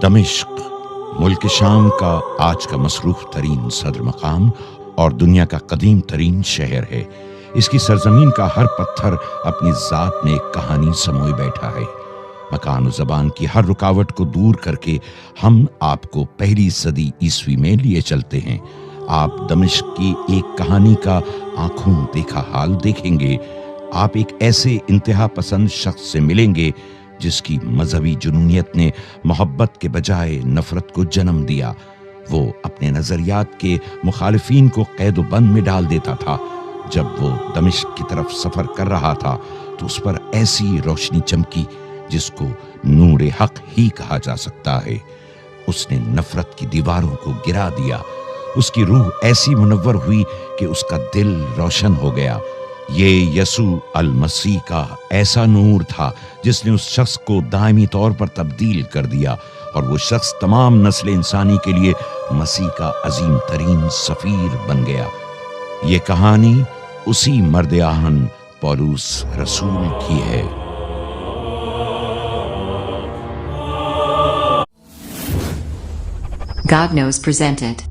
दमिश्क मुल्क शाम का आज का मसरूफ तरीन सदर मकाम और दुनिया का कदीम तरीन शहर है। इसकी सरजमीन का हर पत्थर अपनी जात में एक कहानी समोए बैठा है। मकान और जबान की हर रुकावट को दूर करके हम आपको पहली सदी ईस्वी में लिए चलते हैं। आप दमिश्क की एक कहानी का आंखों देखा हाल देखेंगे। आप एक ऐसे इंतहा पसंद शख्स से मिलेंगे जिसकी मजहबी जुनूनियत ने मोहब्बत के बजाय नफरत को जन्म दिया। वो अपने नजरियात के मुखालिफिन को कैद बंद में डाल देता था। जब वो दमिश्क की तरफ सफर कर रहा था तो उस पर ऐसी रोशनी चमकी जिसको नूर हक ही कहा जा सकता है। उसने नफरत की दीवारों को गिरा दिया। उसकी रूह ऐसी मुनव्वर हुई कि उसका दिल रोशन हो गया। ये यसू अल मसीह का ऐसा नूर था जिसने उस शख्स को दायमी तौर पर तब्दील कर दिया और वो शख्स तमाम नस्ल इंसानी के लिए मसीह का अजीम तरीन सफीर बन गया। ये कहानी उसी मर्द आहन पौलुस रसूल की है। God Knows presented.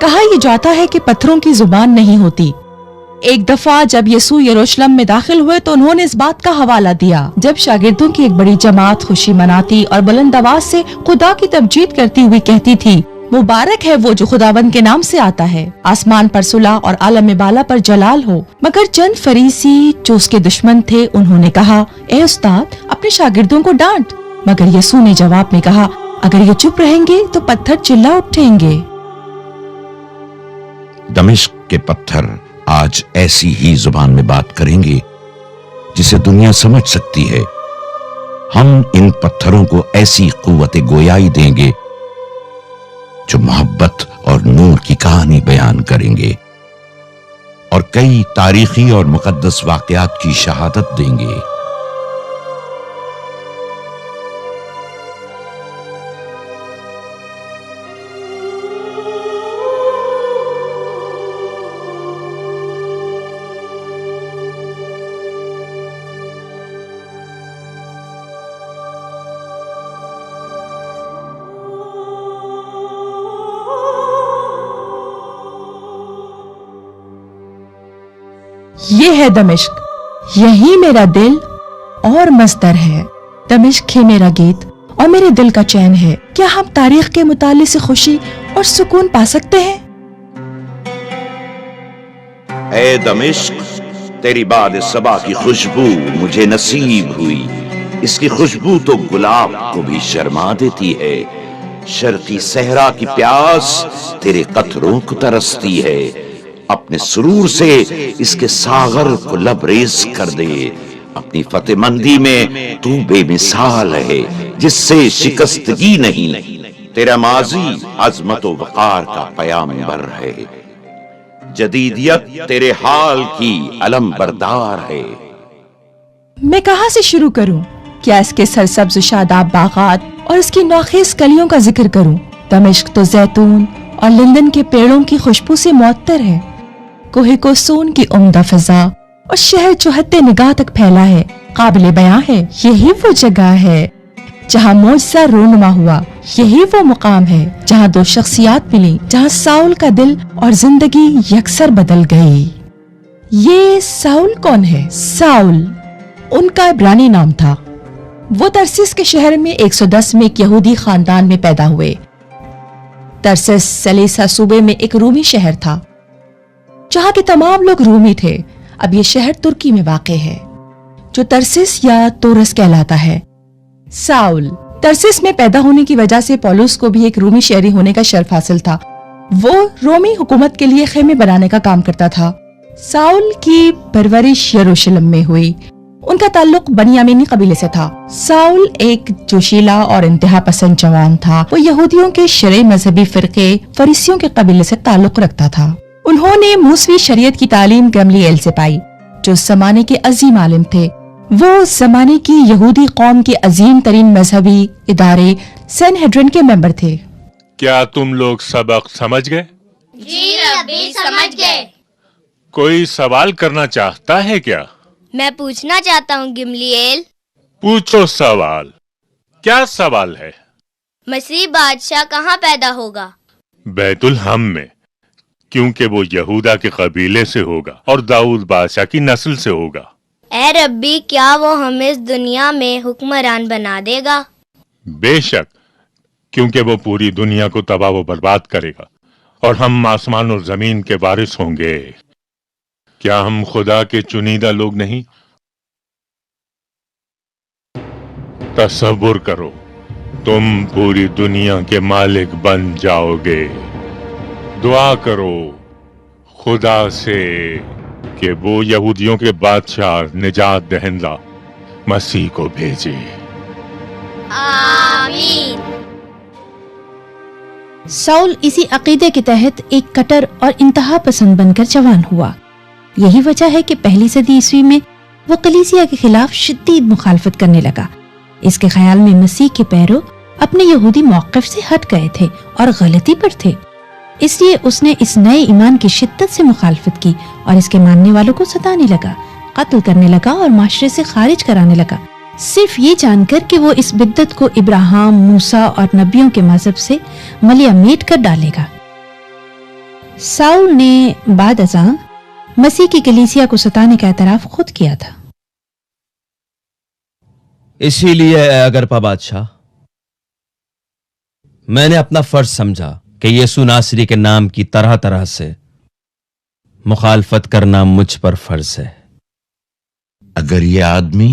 कहा यह जाता है कि पत्थरों की जुबान नहीं होती। एक दफा जब यीशु यरूशलेम में दाखिल हुए तो उन्होंने इस बात का हवाला दिया। जब शागिर्दों की एक बड़ी जमात खुशी मनाती और बुलंद आवाज से खुदा की तमजीद करती हुई कहती थी, मुबारक है वो जो खुदावंद के नाम से आता है, आसमान पर सुलह और आलम बाला पर जलाल हो। मगर चंद फरीसी जो उसके दुश्मन थे उन्होंने कहा, ए उस्ताद, अपने शागिर्दों को डांट। मगर यीशु ने जवाब में कहा, अगर ये चुप रहेंगे तो पत्थर चिल्ला उठेंगे। दमिश्क के पत्थर आज ऐसी ही जुबान में बात करेंगे जिसे दुनिया समझ सकती है। हम इन पत्थरों को ऐसी कुव्वत गोयाई देंगे जो मोहब्बत और नूर की कहानी बयान करेंगे और कई तारीखी और मुकद्दस वाकयात की शहादत देंगे। ये है दमिश्क, यही मेरा दिल और मस्दर है। दमिश्क ही मेरा गीत और मेरे दिल का चैन है। क्या हम तारीख के मुताले से खुशी और सुकून पा सकते हैं? ए दमिश्क, तेरी बाद सबा की खुशबू मुझे नसीब हुई। इसकी खुशबू तो गुलाब को भी शर्मा देती है। शर्की सहरा की प्यास तेरे कतरों को तरसती है। अपने सुरूर से इसके सागर को लबरेज कर दे। अपनी फतेहमंदी में तू बेमिसाल है, जिससे शिकस्तगी नहीं। तेरा माजी अजमत व वक़ार का पयामबर है। जदीदियत तेरे हाल की अलम बरदार है। मैं कहाँ से शुरू करूं? क्या इसके सरसब्ज शादाब बागात और इसकी नौखेज कलियों का जिक्र करूं? दमिश्क तो जैतून और लिंदन के पेड़ों की खुशबू से मुअत्तर है। कोहे कोसून की उम्दा फिजा और शहर चौहत्ते निगाह तक फैला है। काबिले बयां है। यही वो जगह है जहाँ मौजज़ा रोनुमा हुआ। यही वो मुकाम है जहाँ दो शख्सियात मिली, जहाँ साउल का दिल और जिंदगी यकसर बदल गई। ये साउल कौन है? साउल उनका इब्रानी नाम था। वो तरसिस के शहर में 110 में एक यहूदी खानदान में पैदा हुए। तरसिस सलेसा सूबे में एक रूमी शहर था जहाँ के तमाम लोग रूमी थे। अब ये शहर तुर्की में वाक़ है, जो तरसिस या तोरस कहलाता है। साउल तरसिस में पैदा होने की वजह से पौलुस को भी एक रूमी शहरी होने का शर्फ हासिल था। वो रोमी हुकूमत के लिए खेमे बनाने का काम करता था। साउल की परवरिश यरूशलेम में हुई। उनका ताल्लुक बनियामीनी कबीले से था। साउल एक जोशीला और इंतहा पसंद जवान था। वो यहूदियों के शरई मजहबी फिरके फरीसियों के कबीले से ताल्लुक रखता था। उन्होंने मूसवी शरीयत की तालीम गमलीएल से पाई, जो उस जमाने के अजीम आलिम थे। वो उस जमाने की यहूदी कौम के अजीम तरीन मजहबी इदारे सैनहेड्रिन के मेंबर थे। क्या तुम लोग सबक समझ गए? जी रब्बी, समझ गए। कोई सवाल करना चाहता है क्या? मैं पूछना चाहता हूँ गमलीएल। पूछो सवाल। क्या सवाल है? मसीह बादशाह कहाँ पैदा होगा? बैतुल हम में, क्योंकि वो यहूदा के कबीले से होगा और दाऊद बादशाह की नस्ल से होगा। ए रब्बी, क्या वो हमें इस दुनिया में हुक्मरान बना देगा? बेशक, क्योंकि वो पूरी दुनिया को तबाह व बर्बाद करेगा और हम आसमान और जमीन के वारिस होंगे। क्या हम खुदा के चुनीदा लोग नहीं? तसव्वुर करो, तुम पूरी दुनिया के मालिक बन जाओगे। दुआ करो खुदा से कि वो यहूदियों के बादशाह निजात दहिंदा मसीह को भेजे। आमीन। साउल इसी अकीदे के तहत एक कट्टर और इंतहा पसंद बनकर जवान हुआ। यही वजह है कि पहली सदी ईस्वी में वो कलीसिया के खिलाफ शिद्दत मुखालफत करने लगा। इसके ख्याल में मसीह के पैरों अपने यहूदी मौक़िफ़ से हट गए थे और गलती पर थे। इसलिए उसने इस नए ईमान की शिद्दत से मुखालफत की और इसके मानने वालों को सताने लगा, कत्ल करने लगा और माशरे से खारिज कराने लगा, सिर्फ ये जानकर कि वो इस बिद्दत को इब्राहिम, मूसा और नबियों के मजहब से मलियामेट कर डालेगा। साउल ने बाद अज़ां मसीह की कलीसिया को सताने का एतराफ खुद किया था। इसीलिए अगरपा बादशाह, मैंने अपना फर्ज समझा कि यीशु नासरी के नाम की तरह तरह से मुखालफत करना मुझ पर फर्ज है। अगर ये आदमी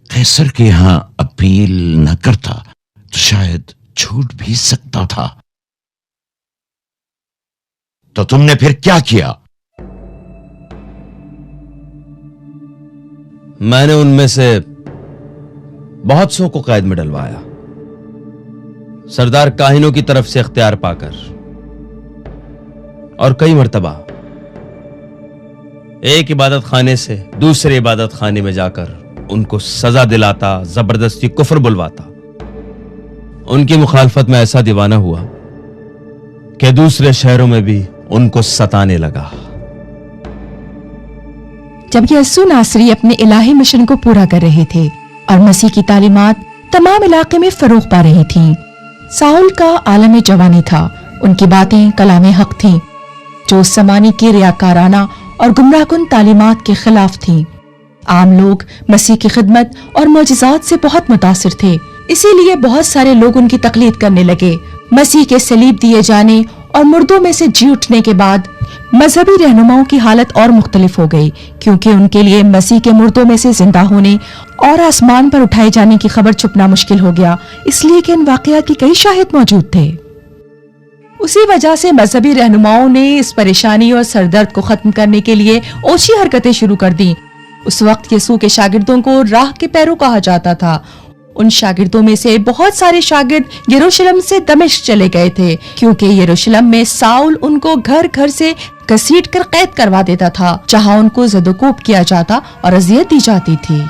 कैसर के यहां अपील न करता तो शायद छूट भी सकता था। तो तुमने फिर क्या किया? मैंने उनमें से बहुत सौ को कैद में डलवाया, सरदार काहिनों की तरफ से इख्तियार पाकर, और कई मर्तबा एक इबादत खाने से दूसरे इबादत खाने में जाकर उनको सजा दिलाता, जबरदस्ती कुफ्र बुलवाता। उनकी मुखालफत में ऐसा दीवाना हुआ कि दूसरे शहरों में भी उनको सताने लगा। जब यीशु नासरी अपने इलाही मिशन को पूरा कर रहे थे और मसीह की तालीमात तमाम इलाके में फरोग पा रही थीं, साउल का आलम जवानी था। उनकी बातें कलामे हक थीं, जो उस ज़माने की रियाकाराना और गुमराहकुन तालीमात के खिलाफ थीं। आम लोग मसीह की खिदमत और मौजिज़ात से बहुत मुतासिर थे, इसीलिए बहुत सारे लोग उनकी तकलीद करने लगे। मसीह के सलीब दिए जाने और मुर्दों में से जी उठने के बाद मजहबी रहनुमाओं की हालत और मुख्तलिफ हो गई, क्योंकि उनके लिए मसीह के मुर्दों में से जिंदा होने और आसमान पर उठाए जाने की खबर छुपना मुश्किल हो गया, इसलिए कि इन वाकयात के कई शाहिद मौजूद थे। उसी वजह से मजहबी रहनुमाओं ने इस परेशानी और सरदर्द को खत्म करने के लिए ओछी हरकतें शुरू कर दी। उस वक्त यीशु के शागिर्दों को राह के पैरों कहा जाता था। उन शागिर्दों में से बहुत सारे शागिर्द यरूशलेम से दमिश्क चले गए थे, क्योंकि यरूशलेम में साउल उनको घर घर से घसीट कर कैद करवा देता था, जहां उनको ज़दोकोब किया जाता और अजियत दी जाती थी।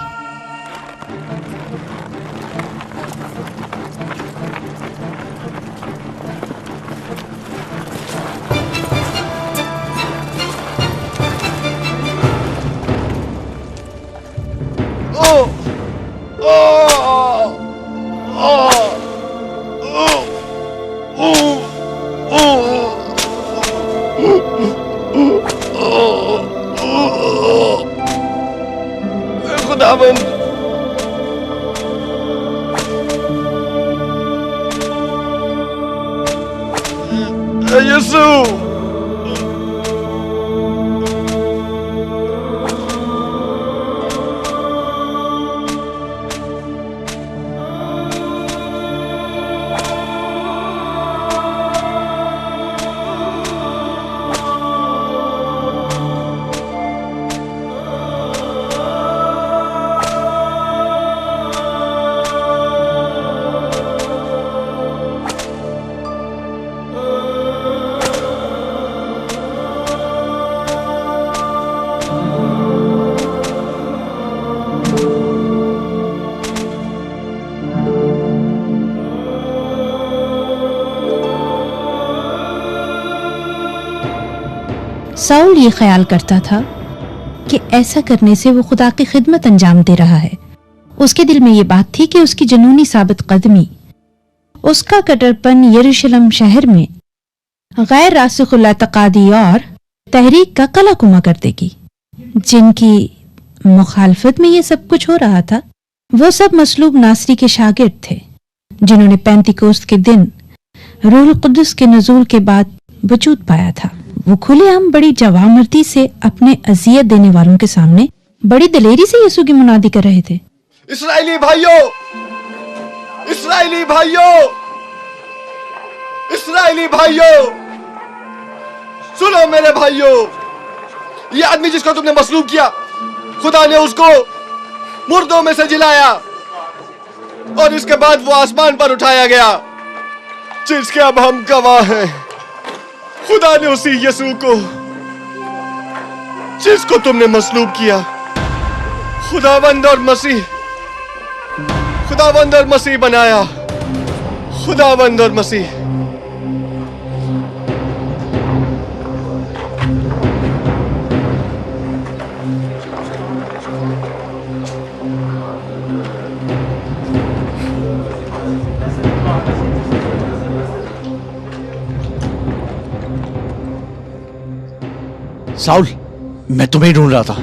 खुदावंद, यीशु, साउल ये ख्याल करता था कि ऐसा करने से वो खुदा की खिदमत अंजाम दे रहा है। उसके दिल में ये बात थी कि उसकी जुनूनी साबित कदमी, उसका कट्टरपन यरूशलेम शहर में गैर रासिखुल एतकादी और तहरीक का कला कुमा कर देगी। जिनकी मुखालफत में ये सब कुछ हो रहा था, वो सब मसलूब नासरी के शागिर्द थे, जिन्होंने पेंतिकोस्त के दिन रूहुल कुद्दुस के नज़ूल के बाद वजूद पाया था। वो खुलेआम बड़ी जवामर्दी से अपने अजियत देने वालों के सामने बड़ी दलेरी से यीशु की मुनादी कर रहे थे। इस्राएली भाइयों, इस्राएली भाइयों, इस्राएली भाइयों, सुनो मेरे भाइयों, ये आदमी जिसको तुमने मसलूब किया, खुदा ने उसको मुर्दों में से जिलाया और इसके बाद वो आसमान पर उठाया गया, जिसके अब हम गवाह हैं। खुदा ने उसी यीशु को जिसको तुमने मसलूब किया, खुदावंद और मसीह, खुदावंद और मसीह बनाया, खुदावंद और मसीह। साउल, मैं तुम्हें ढूंढ रहा था।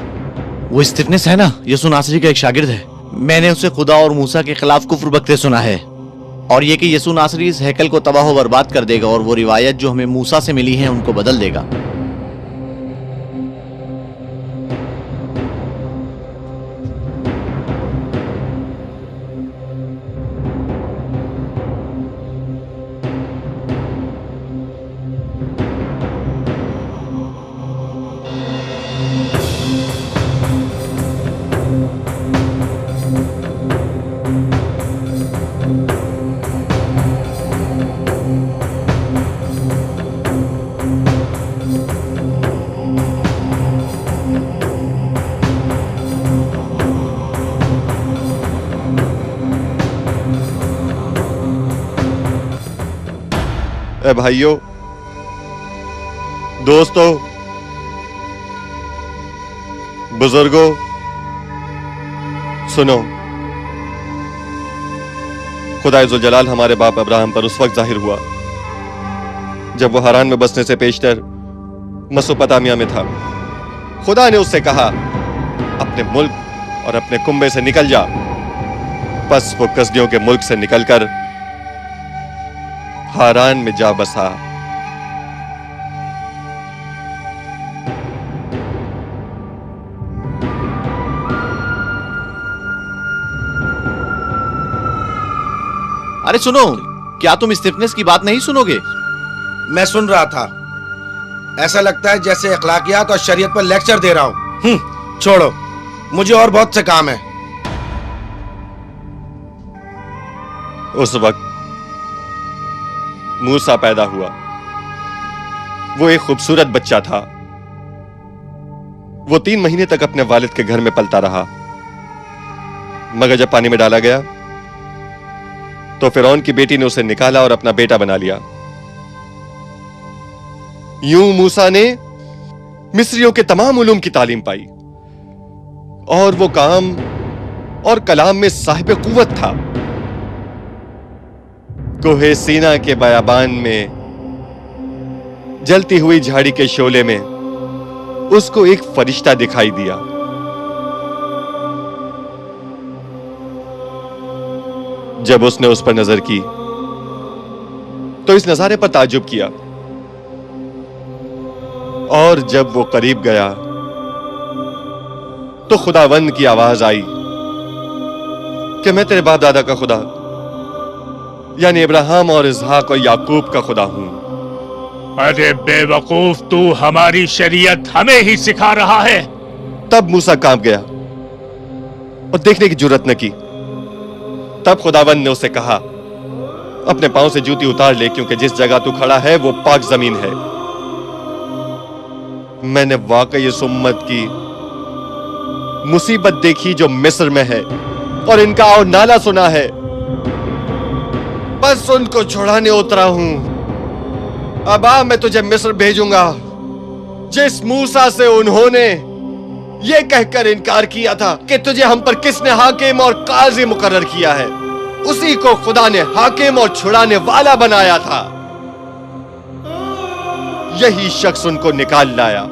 वो स्तिफनस है ना, यीशु नासरी का एक शागिर्द है। मैंने उसे खुदा और मूसा के खिलाफ कुफ्र बकते सुना है, और ये कि यीशु नासरी इस हैकल को तबाह व बर्बाद कर देगा और वो रिवायत जो हमें मूसा से मिली है उनको बदल देगा। ए भाइयों, दोस्तों, बुजुर्गों, सुनो। खुदा इज़्ज़ुल जलाल हमारे बाप अब्राहम पर उस वक्त जाहिर हुआ जब वो हरान में बसने से पेशतर मसोपोटामिया में था। खुदा ने उससे कहा, अपने मुल्क और अपने कुंबे से निकल जा। बस वो कसदियों के मुल्क से निकलकर हारान में जा बसा। अरे सुनो, क्या तुम स्टीफनस की बात नहीं सुनोगे? मैं सुन रहा था। ऐसा लगता है जैसे अखलाकियात और शरीयत पर लेक्चर दे रहा हूं। छोड़ो, मुझे और बहुत से काम है। उस वक्त मूसा पैदा हुआ। वो एक खूबसूरत बच्चा था। वो 3 महीने तक अपने वालिद के घर में पलता रहा, मगर जब पानी में डाला गया तो फिरौन की बेटी ने उसे निकाला और अपना बेटा बना लिया। यूं मूसा ने मिस्रियों के तमाम उलूम की तालीम पाई और वो काम और कलाम में साहिब कुव्वत था। कोहे सीना के बयाबान में जलती हुई झाड़ी के शोले में उसको एक फरिश्ता दिखाई दिया। जब उसने उस पर नजर की तो इस नजारे पर ताज्जुब किया, और जब वो करीब गया तो खुदावंद की आवाज आई कि मैं तेरे बाप दादा का खुदा यानी इब्राहिम और इसहाक और याकूब का खुदा हूं। अरे बेवकूफ, तू हमारी शरीयत हमें ही सिखा रहा है। तब मूसा कांप गया और देखने की जुर्रत न की। तब खुदावंद ने उसे कहा, अपने पांव से जूती उतार ले, क्योंकि जिस जगह तू खड़ा है वो पाक जमीन है। मैंने वाकई इस उम्मत की मुसीबत देखी जो मिस्र में है, और इनका और नाला सुना है। बस उनको छुड़ाने उतरा हूं। अब आ, मैं तुझे मिस्र भेजूंगा। जिस मूसा से उन्होंने ये कहकर इनकार किया था कि तुझे हम पर किसने हाकिम और काजी मुकर्रर किया है, उसी को खुदा ने हाकिम और छुड़ाने वाला बनाया था। यही शख्स उनको निकाल लाया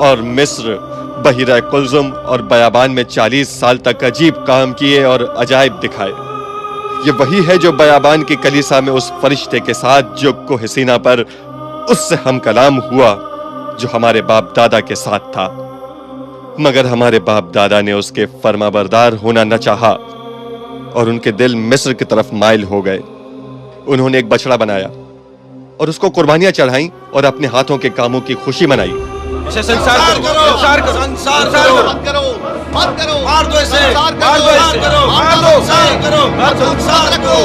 और मिस्र, बहिरा कुलजुम और बयाबान में 40 साल तक अजीब काम किए और अजायब दिखाए। ये वही है जो बयाबान की कलीसा में उस फरिश्ते के साथ जो कोह सीना पर उससे हम कलाम हुआ, जो हमारे बाप दादा के साथ था। मगर हमारे बाप दादा ने उसके फरमाबरदार होना न चाहा और उनके दिल मिस्र की तरफ माइल हो गए। उन्होंने एक बछड़ा बनाया और उसको कुर्बानियां चढ़ाई और अपने हाथों के कामों की खुशी मनाई। इसे संसार करो, संसार करो, संसार करो, मत करो, मत करो, मार दो इसे, मार दो इसे, मार दो, संसार करो, संसार करो।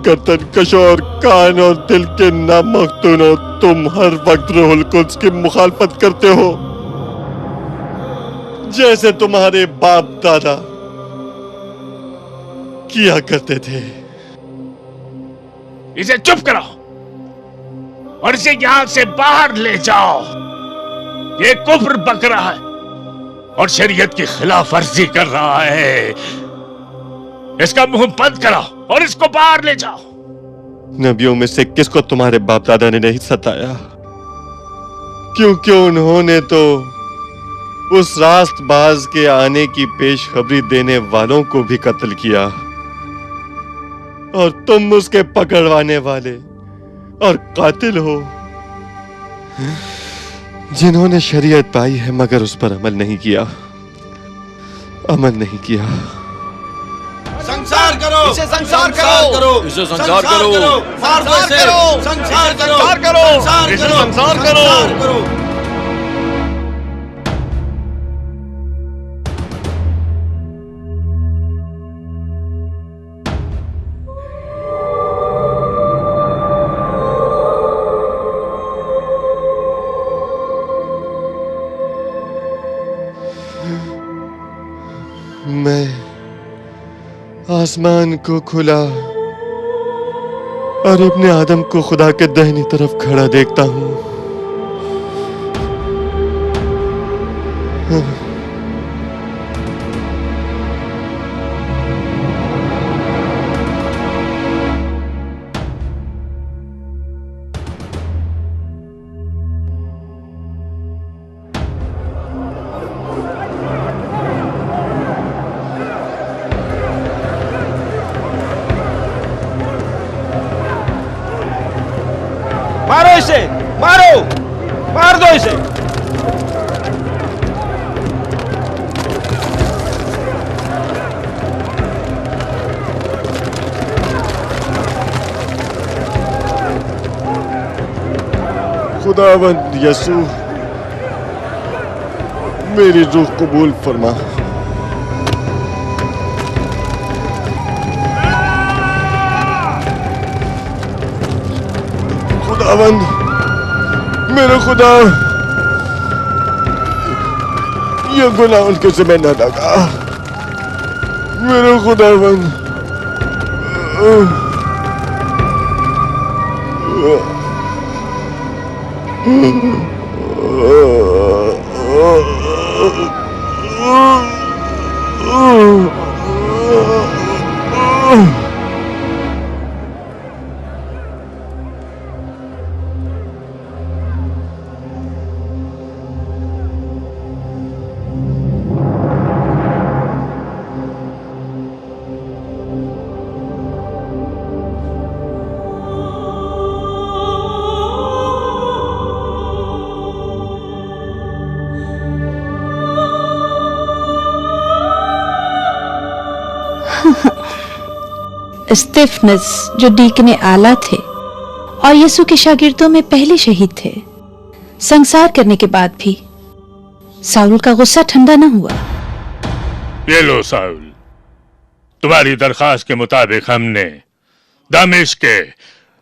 गर्दन कशो और कान और दिल के नामख्तूनो, तुम हर वक्त रूहुल कुद्स की मुखालफत करते हो, जैसे तुम्हारे बाप दादा किया करते थे। इसे चुप कराओ और इसे यहां से बाहर ले जाओ। ये कुफ्र बक रहा है और शरीयत की खिलाफ वर्जी कर रहा है। इसका मुंह बंद कराओ और इसको बाहर ले जाओ। नबियों में से किसको तुम्हारे बाप दादा ने नहीं सताया, क्योंकि उन्होंने तो उस रास्तबाज के आने की पेशखबरी देने वालों को भी कत्ल किया, और तुम उसके पकड़वाने वाले और कातिल हो, जिन्होंने शरीयत पाई है मगर उस पर अमल नहीं किया, अमल नहीं किया। संसार करो, इसे संसार करो, इसे संसार करो, मार दो इसे, संसार करो, इसे संसार करो। मैं आसमान को खुला और अपने आदम को खुदा के दाहिनी तरफ खड़ा देखता हूं। मारो, मार दो इसे। खुदावंद यसू, मेरी रूह कबूल फरमा। खुदावंद, मेरे खुदा, ये गुनाह उनके ज़िम्मे न लगा। मेरे खुदावंद, स्तिफनस जो डीकने आला थे और यीशु के शागिर्दों में पहले शहीद थे, संसार करने के बाद भी साउल का गुस्सा ठंडा न हुआ। ये लो साउल, तुम्हारी दरखास्त के मुताबिक हमने दमिश्क के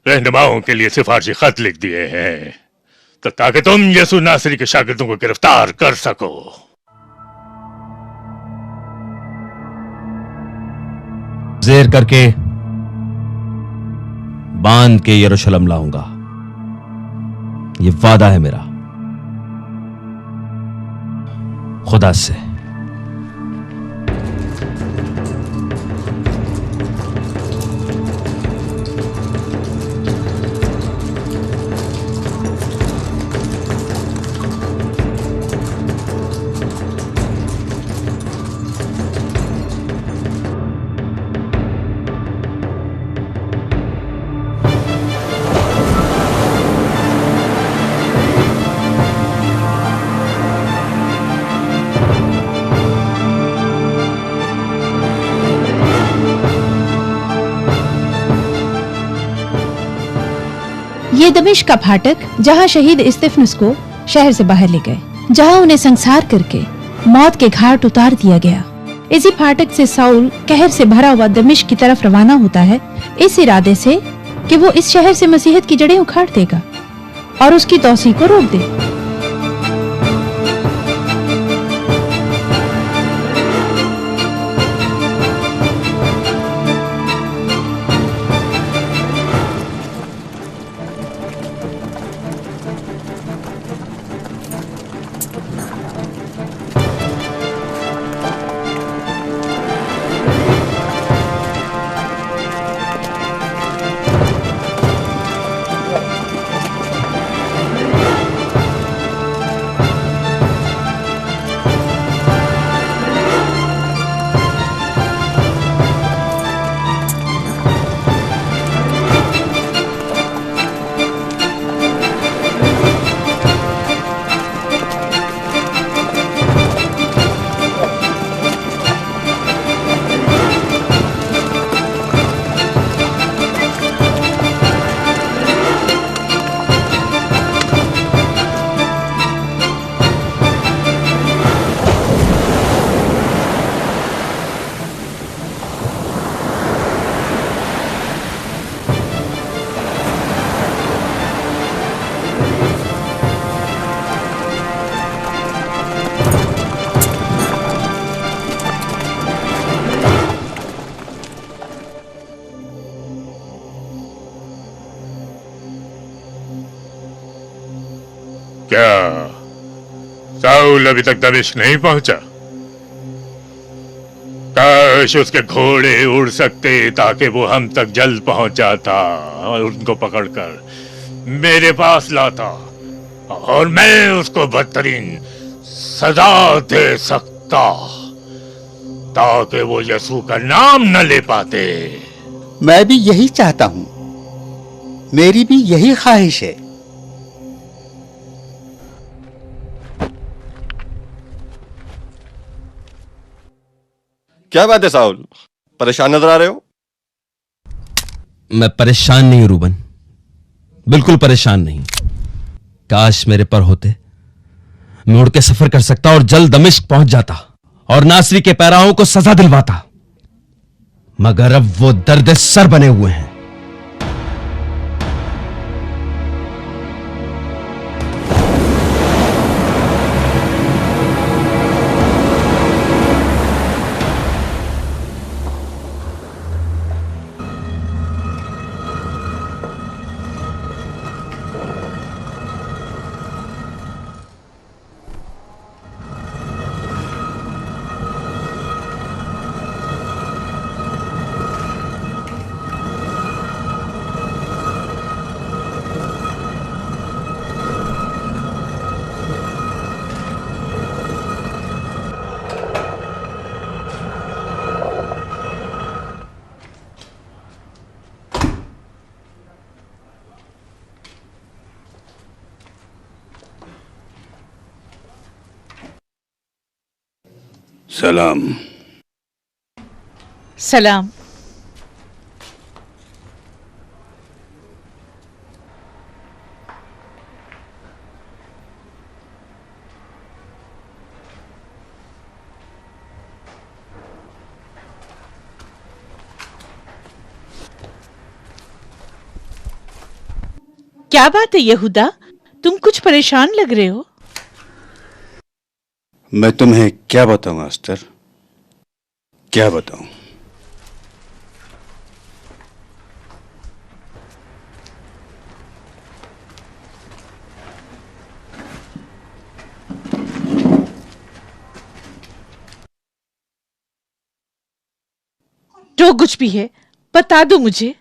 रहनुमाओं के लिए सिफारशी खत लिख दिए हैं ताकि तुम यीशु नासरी के शागिर्दों को गिरफ्तार कर सको। जेर करके बांध के यरूशलेम लाऊंगा, ये वादा है मेरा खुदा से। ये दमिश्क का फाटक जहां शहीद स्तिफनस को शहर से बाहर ले गए, जहां उन्हें संसार करके मौत के घाट उतार दिया गया। इसी फाटक से साउल कहर से भरा हुआ दमिश्क की तरफ रवाना होता है, इस इरादे से कि वो इस शहर से मसीहत की जड़ें उखाड़ देगा और उसकी तौसीह को रोक दे। क्या साउल अभी तक दमिश्क नहीं पहुंचा? काश उसके घोड़े उड़ सकते ताकि वो हम तक जल्द पहुंच जाता और उनको पकड़कर मेरे पास लाता और मैं उसको बदतरीन सजा दे सकता ताकि वो यीशु का नाम न ले पाते। मैं भी यही चाहता हूं, मेरी भी यही ख्वाहिश है। क्या बात है साउल, परेशान नजर आ रहे हो? मैं परेशान नहीं हूं रूबन, बिल्कुल परेशान नहीं। काश मेरे पर होते, मैं उड़ के सफर कर सकता और जल्द दमिश्क पहुंच जाता और नासरी के पैराओं को सजा दिलवाता, मगर अब वो दर्द सर बने हुए हैं। सलाम। सलाम। क्या बात है यहूदा, तुम कुछ परेशान लग रहे हो? मैं तुम्हें क्या बताऊं अस्तर, क्या बताऊं? जो कुछ भी है बता दो मुझे।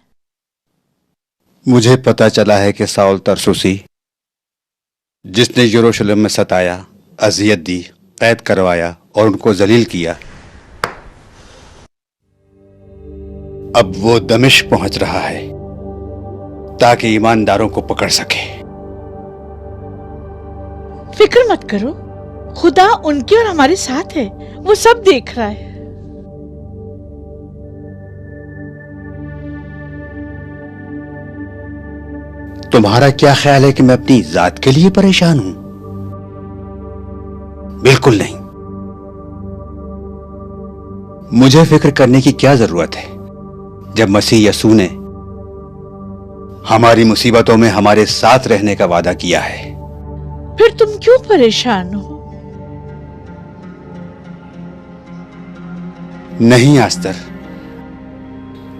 मुझे पता चला है कि साउल तरसुसी, जिसने यरूशलेम में सताया, अजियत दी, कैद करवाया और उनको जलील किया, अब वो दमिश्क पहुंच रहा है ताकि ईमानदारों को पकड़ सके। फिक्र मत करो, खुदा उनके और हमारे साथ है, वो सब देख रहा है। तुम्हारा क्या ख्याल है कि मैं अपनी जात के लिए परेशान हूं? बिल्कुल नहीं। मुझे फिक्र करने की क्या जरूरत है जब मसीह यसू ने हमारी मुसीबतों में हमारे साथ रहने का वादा किया है। फिर तुम क्यों परेशान हो? नहीं आस्तर,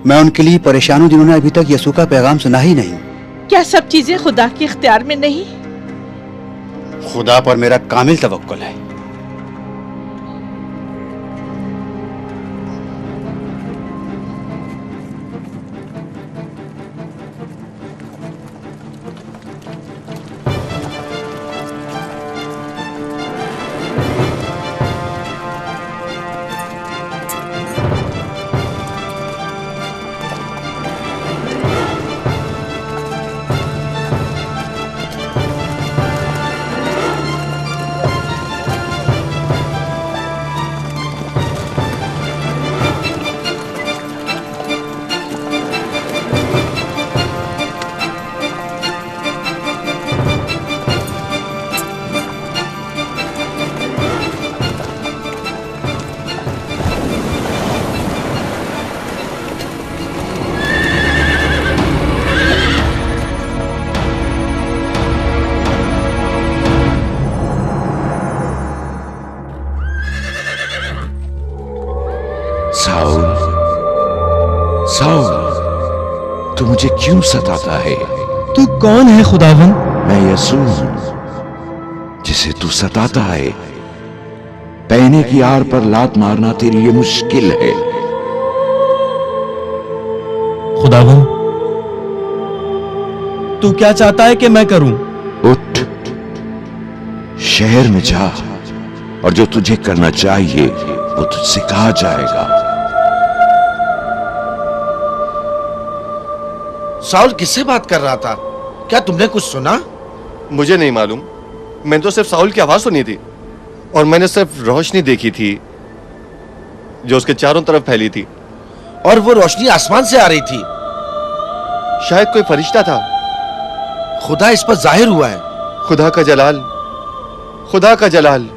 मैं उनके लिए परेशान हूं जिन्होंने अभी तक यसू का पैगाम सुना ही नहीं। क्या सब चीजें खुदा के इख्तियार में नहीं? खुदा पर मेरा कामिल तवक्कुल है। साउल, साउल, तू मुझे क्यों सताता है? तू कौन है खुदावन? मैं यसू हूं, जिसे तू सताता है। पहने की आड़ पर लात मारना तेरे लिए मुश्किल है। खुदावन, तू क्या चाहता है कि मैं करूं? उठ, शहर में जा और जो तुझे करना चाहिए वो तुझसे कहा जाएगा। साउल किससे बात कर रहा था? क्या तुमने कुछ सुना? मुझे नहीं मालूम, मैंने तो सिर्फ साउल की आवाज सुनी थी और मैंने सिर्फ रोशनी देखी थी। जो उसके चारों तरफ फैली थी। और वो रोशनी आसमान से आ रही थी। शायद कोई फरिश्ता था। खुदा इस पर जाहिर हुआ है। खुदा का जलाल, खुदा का जलाल।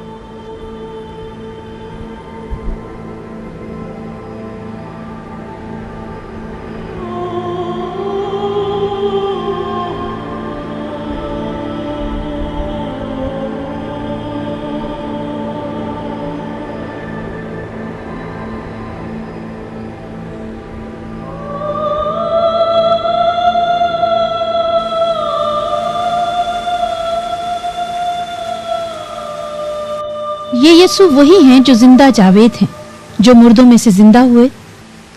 ये यीशु वही हैं जो जिंदा जावेद हैं, जो मुर्दों में से जिंदा हुए,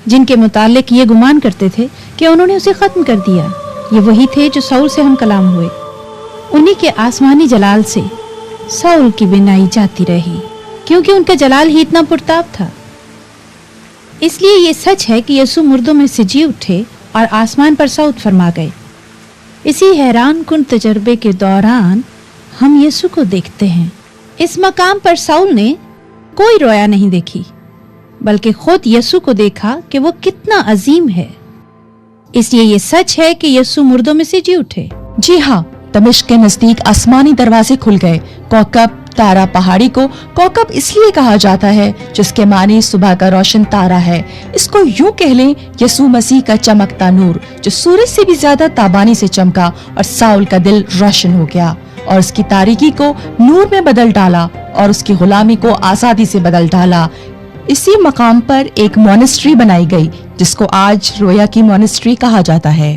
जिनके मुतालिक ये गुमान करते थे कि उन्होंने उसे खत्म कर दिया। ये वही थे जो साउल से हम कलाम हुए। उन्हीं के आसमानी जलाल से साउल की बिनाई जाती रही, क्योंकि उनका जलाल ही इतना पुरताब था। इसलिए ये सच है कि यीशु मुर्दों में से जी उठे और आसमान पर सऊद फरमा गए। इसी हैरान कुन तजर्बे के दौरान हम यीशु को देखते हैं। इस मकाम पर साउल ने कोई रोया नहीं देखी, बल्कि खुद यीशु को देखा कि वो कितना अजीम है। इसलिए ये सच है कि यीशु मुर्दों में से जी उठे। जी हाँ, दमिश्क के नजदीक आसमानी दरवाजे खुल गए। कौकब तारा पहाड़ी को कौकब इसलिए कहा जाता है जिसके मानी सुबह का रोशन तारा है। इसको यूं कह लें, यीशु मसीह का चमकता नूर जो सूरज से भी ज्यादा ताबानी से चमका और साउल का दिल रोशन हो गया और उसकी तारीकी को नूर में बदल डाला और उसकी गुलामी को आजादी से बदल डाला। इसी मकाम पर एक मोनेस्ट्री बनाई गई जिसको आज रोया की मोनेस्ट्री कहा जाता है।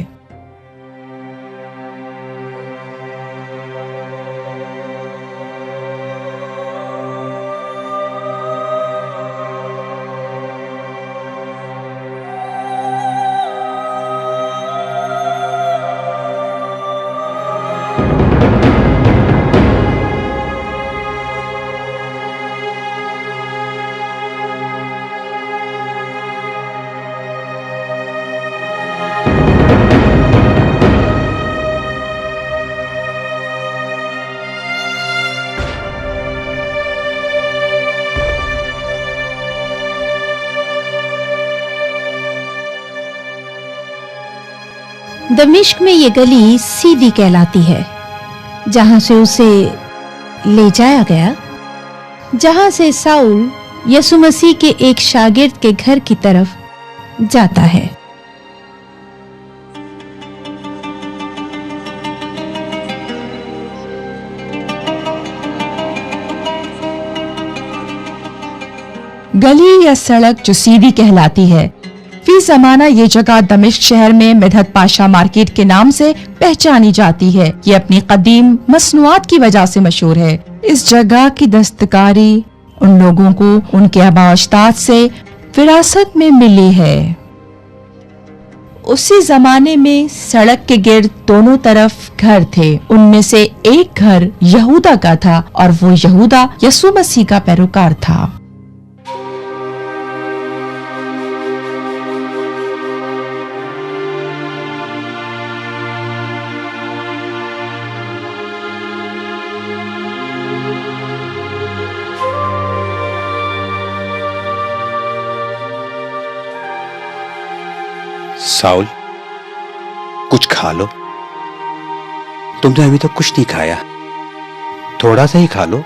दमिश्क में ये गली सीधी कहलाती है, जहां से उसे ले जाया गया, जहां से साउल यीशु मसीह के एक शागिर्द के घर की तरफ जाता है। गली या सड़क जो सीधी कहलाती है। फी जमाना ये जगह दमिश्क शहर में मिधत पाशा मार्केट के नाम से पहचानी जाती है। ये अपनी कदीम मसनूआत की वजह से मशहूर है। इस जगह की दस्तकारी उन लोगों को उनके आबा अजदाद से विरासत में मिली है। उसी जमाने में सड़क के गिर्द दोनों तरफ घर थे। उनमें से एक घर यहूदा का था और वो यहूदा यीशु मसीह का पैरोकार था। साउल, कुछ खा लो। तुमने अभी तक कुछ नहीं खाया, थोड़ा सा ही खा लो।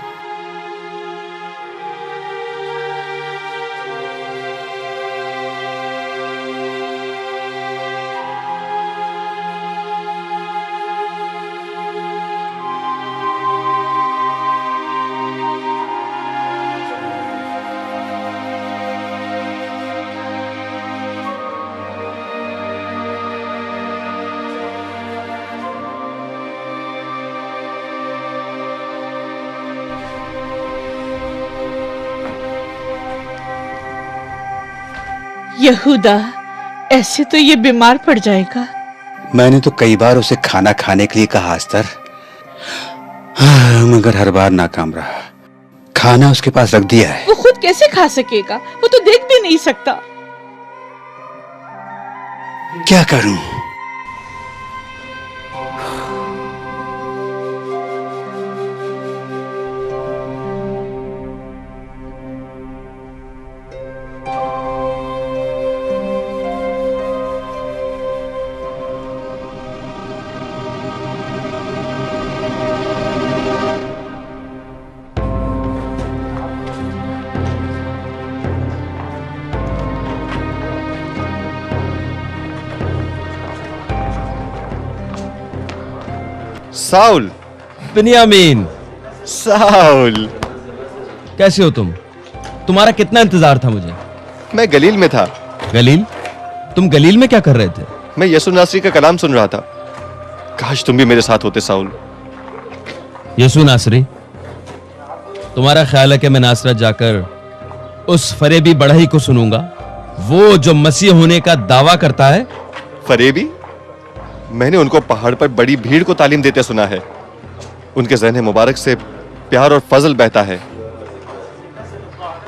यहूदा, ऐसे तो ये बीमार पड़ जाएगा। मैंने तो कई बार उसे खाना खाने के लिए कहा अस्तर, मगर हर बार नाकाम रहा। खाना उसके पास रख दिया है। वो खुद कैसे खा सकेगा? वो तो देख भी नहीं सकता। क्या करूं? साउल। बिन्यामीन, साउल, कैसे हो तुम? तुम्हारा कितना इंतजार था मुझे। मैं गलील में था। गलील? तुम गलील में क्या कर रहे थे? मैं यसू नासरी का कलाम सुन रहा था। काश तुम भी मेरे साथ होते साउल। यसू नासरी? तुम्हारा ख्याल है कि मैं नासरत जाकर उस फरेबी बढ़ई को सुनूंगा, वो जो मसीह होने का दावा करता है? फरेबी? मैंने उनको पहाड़ पर बड़ी भीड़ को तालीम देते सुना है। उनके ज़हन मुबारक से प्यार और फजल बहता है।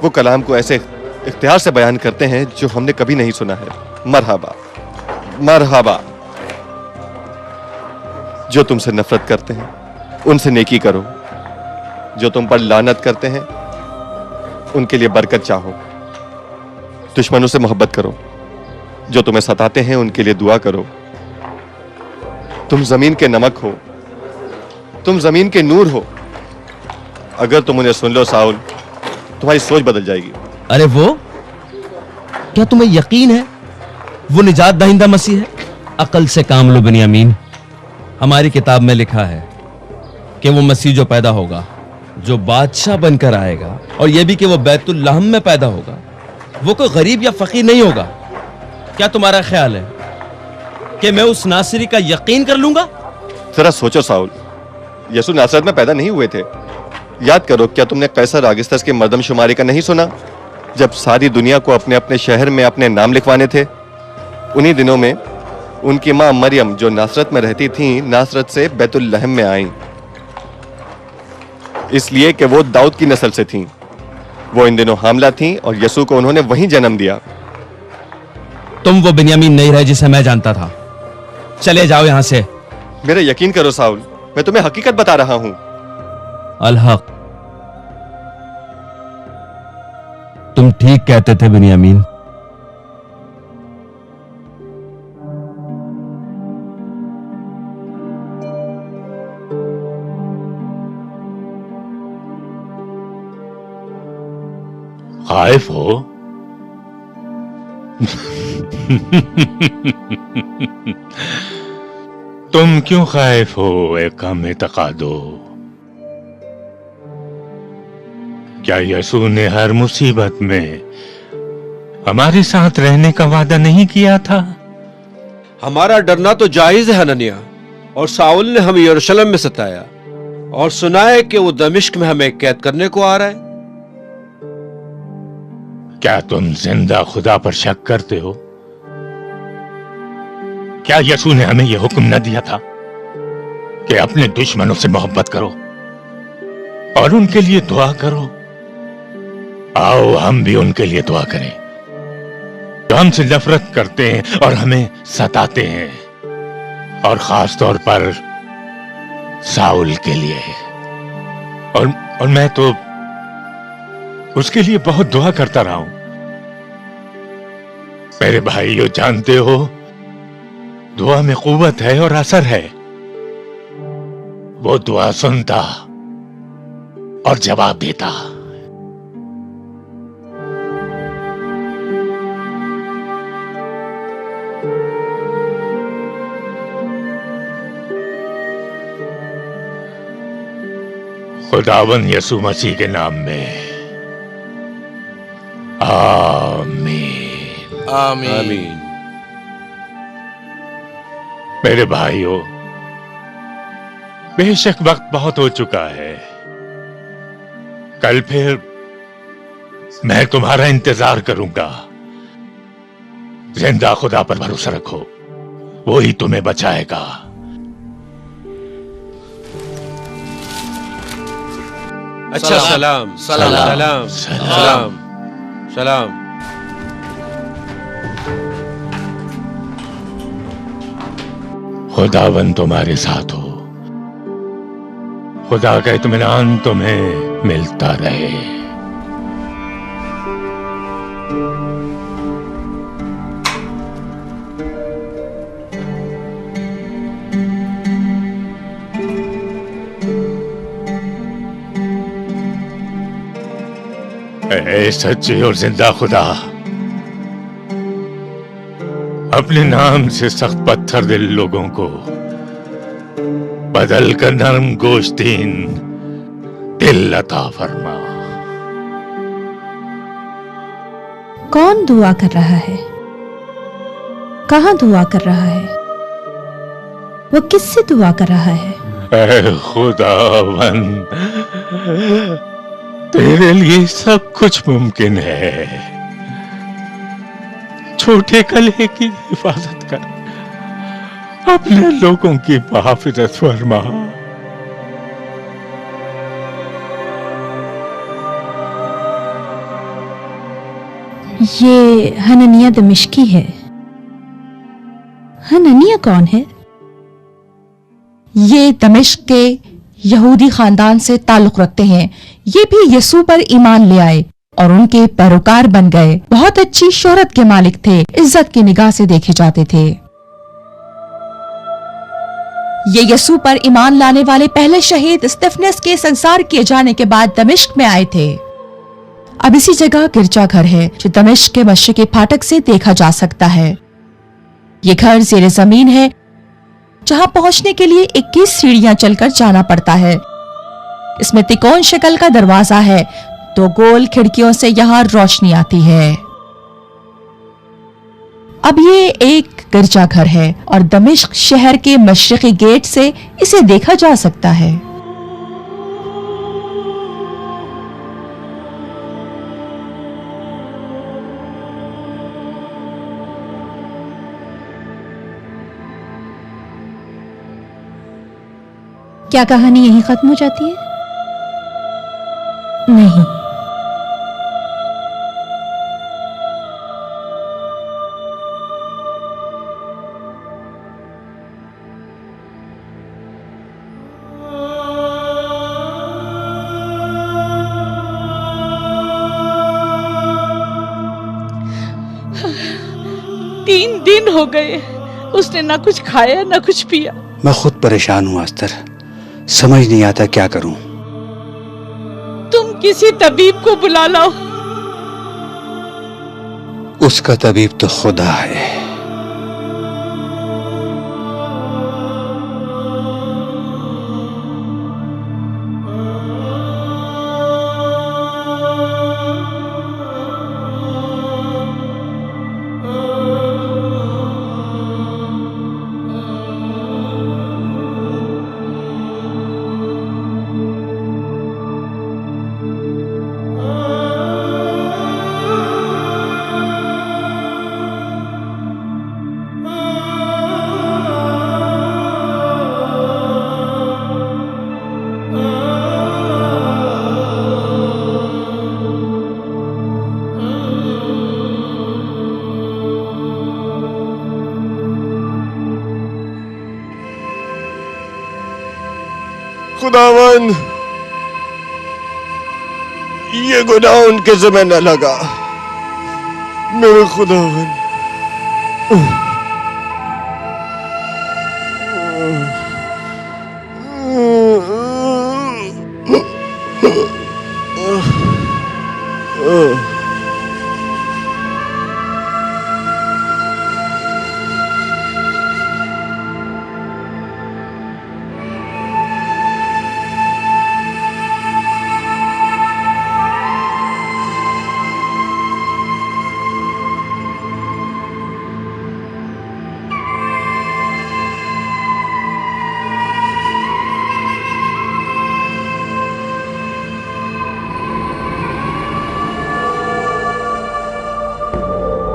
वो कलाम को ऐसे इख्तियार से बयान करते हैं जो हमने कभी नहीं सुना है। मरहबा, मरहबा। जो तुमसे नफरत करते हैं उनसे नेकी करो, जो तुम पर लानत करते हैं उनके लिए बरकत चाहो, दुश्मनों से मोहब्बत करो, जो तुम्हें सताते हैं उनके लिए दुआ करो। तुम जमीन के नमक हो, तुम जमीन के नूर हो। अगर तुम उन्हें सुन लो साउल, तुम्हारी सोच बदल जाएगी। अरे वो? क्या तुम्हें यकीन है वो निजात दहिंदा मसीह है? अकल से काम लो बिन्यामीन। हमारी किताब में लिखा है कि वो मसीह जो पैदा होगा, जो बादशाह बनकर आएगा, और यह भी कि वो बैतुल लहम में पैदा होगा, वो कोई गरीब या फकीर नहीं होगा। क्या तुम्हारा ख्याल है कि मैं उस नासरी का यकीन कर लूंगा? जरा सोचो साउल, यसू नासरत में पैदा नहीं हुए थे। याद करो, क्या तुमने कैसर आगिस्तस के मर्दमशुमारी का नहीं सुना, जब सारी दुनिया को अपने अपने शहर में अपने नाम लिखवाने थे? उन्हीं दिनों में उनकी मां मरियम, जो नासरत में रहती थी, नासरत से बैतुल लहम में आई, इसलिए कि वो दाऊद की नस्ल से थीं। वो इन दिनों हामला थीं और यसू को उन्होंने वहीं जन्म दिया। तुम वो बिन्यामीन नहीं रहे जिसे मैं जानता था। चले जाओ यहां से। मेरा यकीन करो साउल, मैं तुम्हें हकीकत बता रहा हूं। अल हक, तुम ठीक कहते थे बिन्यामीन। खाइफ हो? तुम क्यों खाइफ हो ए कम एतकादो? क्या यसू ने हर मुसीबत में हमारे साथ रहने का वादा नहीं किया था? हमारा डरना तो जायज है हननिया, और साउल ने हमें यरूशलेम में सताया और सुना है कि वो दमिश्क में हमें कैद करने को आ रहा है। क्या तुम जिंदा खुदा पर शक करते हो? क्या यसू ने हमें यह हुक्म न दिया था कि अपने दुश्मनों से मोहब्बत करो और उनके लिए दुआ करो? आओ हम भी उनके लिए दुआ करें जो हमसे नफरत करते हैं और हमें सताते हैं, और खास तौर पर साउल के लिए। और मैं तो उसके लिए बहुत दुआ करता रहा हूं। मेरे भाइयों, जानते हो, दुआ में कुव्वत है और असर है। वो दुआ सुनता और जवाब देता। खुदावन यसू मसीह के नाम में आमीन। आमीन। मेरे भाइयों, बेशक वक्त बहुत हो चुका है। कल फिर मैं तुम्हारा इंतजार करूंगा। जिंदा खुदा पर भरोसा रखो, वो ही तुम्हें बचाएगा। अच्छा, सलाम सलाम सलाम सलाम। खुदावन तुम्हारे साथ हो। खुदा का इत्मीनान तुम्हें मिलता रहे। ऐ सच्चे और जिंदा खुदा, अपने नाम से सख्त पत्थर दिल लोगों को बदल कर नरम गोश्तीन दिल अता फरमा। कौन दुआ कर रहा है? कहां दुआ कर रहा है? वो किससे दुआ कर रहा है? ऐ खुदावन, तेरे लिए सब कुछ मुमकिन है। छोटे कले की हिफाजत कर, अपने लोगों की मुहाफिजत फरमा। ये हननिया दमिश्की है। हननिया कौन है? ये दमिश्क के यहूदी खानदान से ताल्लुक रखते हैं। ये भी यीशु पर ईमान ले आए और उनके पैरोकार बन गए। बहुत अच्छी शोहरत के मालिक थे, इज्जत की निगाह से देखे जाते थे। ये यीशु पर ईमान लाने वाले पहले शहीद स्तिफनस के संसार किए जाने के बाद दमिश्क में आए थे। अब इसी जगह गिरजाघर है जो दमिश्क के मशरिकी फाटक से देखा जा सकता है। ये घर ज़ेरे जमीन है जहां पहुंचने के लिए 21 सीढ़ियां चलकर जाना पड़ता है। इसमें तिकोन शक्ल का दरवाजा है, 2 गोल खिड़कियों से यहां रोशनी आती है। अब ये एक गिरजाघर है और दमिश्क शहर के मशरिकी गेट से इसे देखा जा सकता है। क्या कहानी यहीं खत्म हो जाती है? नहीं। तीन दिन हो गए, उसने ना कुछ खाया ना कुछ पिया। मैं खुद परेशान हूँ अस्तर, समझ नहीं आता क्या करूं। तुम किसी तबीब को बुला लाओ। उसका तबीब तो खुदा है। खुदावन, ये गुनाह उनके ज़िम्मे न लगा। मेरे खुदावन,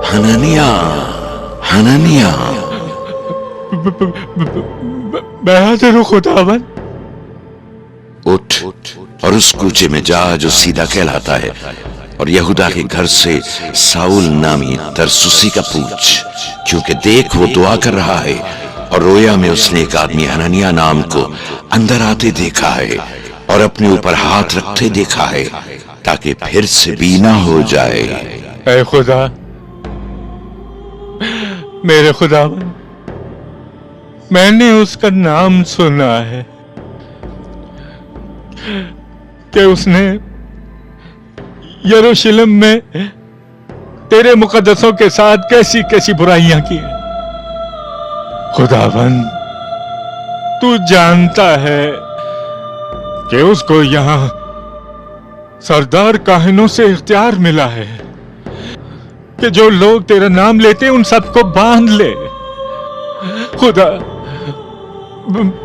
हननिया, हननिया, मैं हाजिर हूं खुदावन। उठ और उस कूचे में जा जो सीधा कहलाता है और यहूदा के घर से साउल नामी तरसुसी का पूछ, क्योंकि देख वो दुआ कर रहा है और रोया में उसने एक आदमी हननिया नाम को अंदर आते देखा है और अपने ऊपर हाथ रखते देखा है ताकि फिर से बीना हो जाए। ऐ खुदा, मेरे खुदावन, मैंने उसका नाम सुना है कि उसने यरूशलेम में तेरे मुकद्दसों के साथ कैसी कैसी बुराइयां की। खुदावन, तू जानता है कि उसको यहाँ सरदार काहिनों से इख्तियार मिला है कि जो लोग तेरा नाम लेते हैं उन सबको बांध ले। खुदा,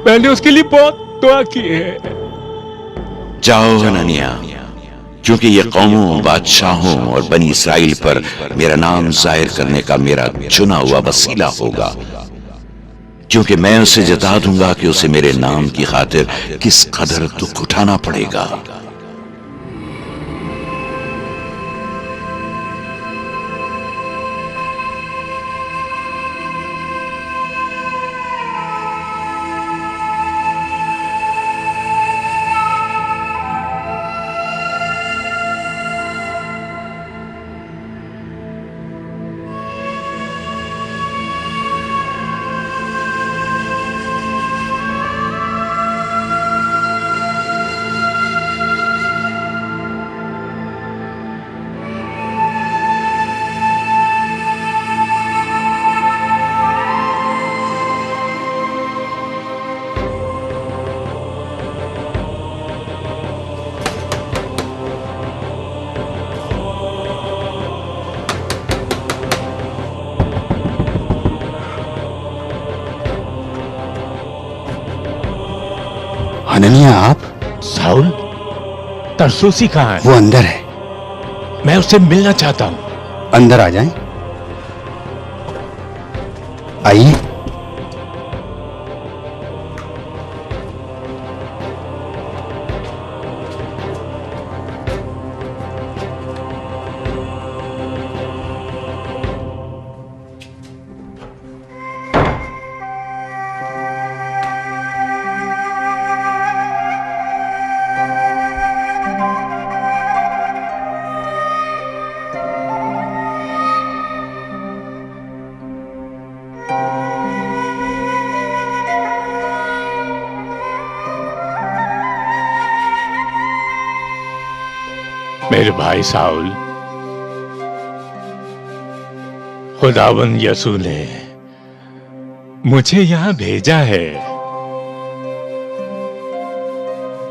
मैंने उसके लिए बहुत दुआ की है। जाओ हनन्या, क्योंकि ये कौमों, बादशाहों और बनी इसराइल पर मेरा नाम जाहिर करने का मेरा चुना हुआ वसीला होगा, क्योंकि मैं उसे जता दूंगा कि उसे मेरे नाम की खातिर किस कदर दुख उठाना पड़ेगा। हनन्या, आप? साउल, तरसोसी कहाँ है? वो अंदर है। मैं उससे मिलना चाहता हूँ। अंदर आ जाएं। आइए। मेरे भाई साउल, खुदावन यसू ने मुझे यहां भेजा है।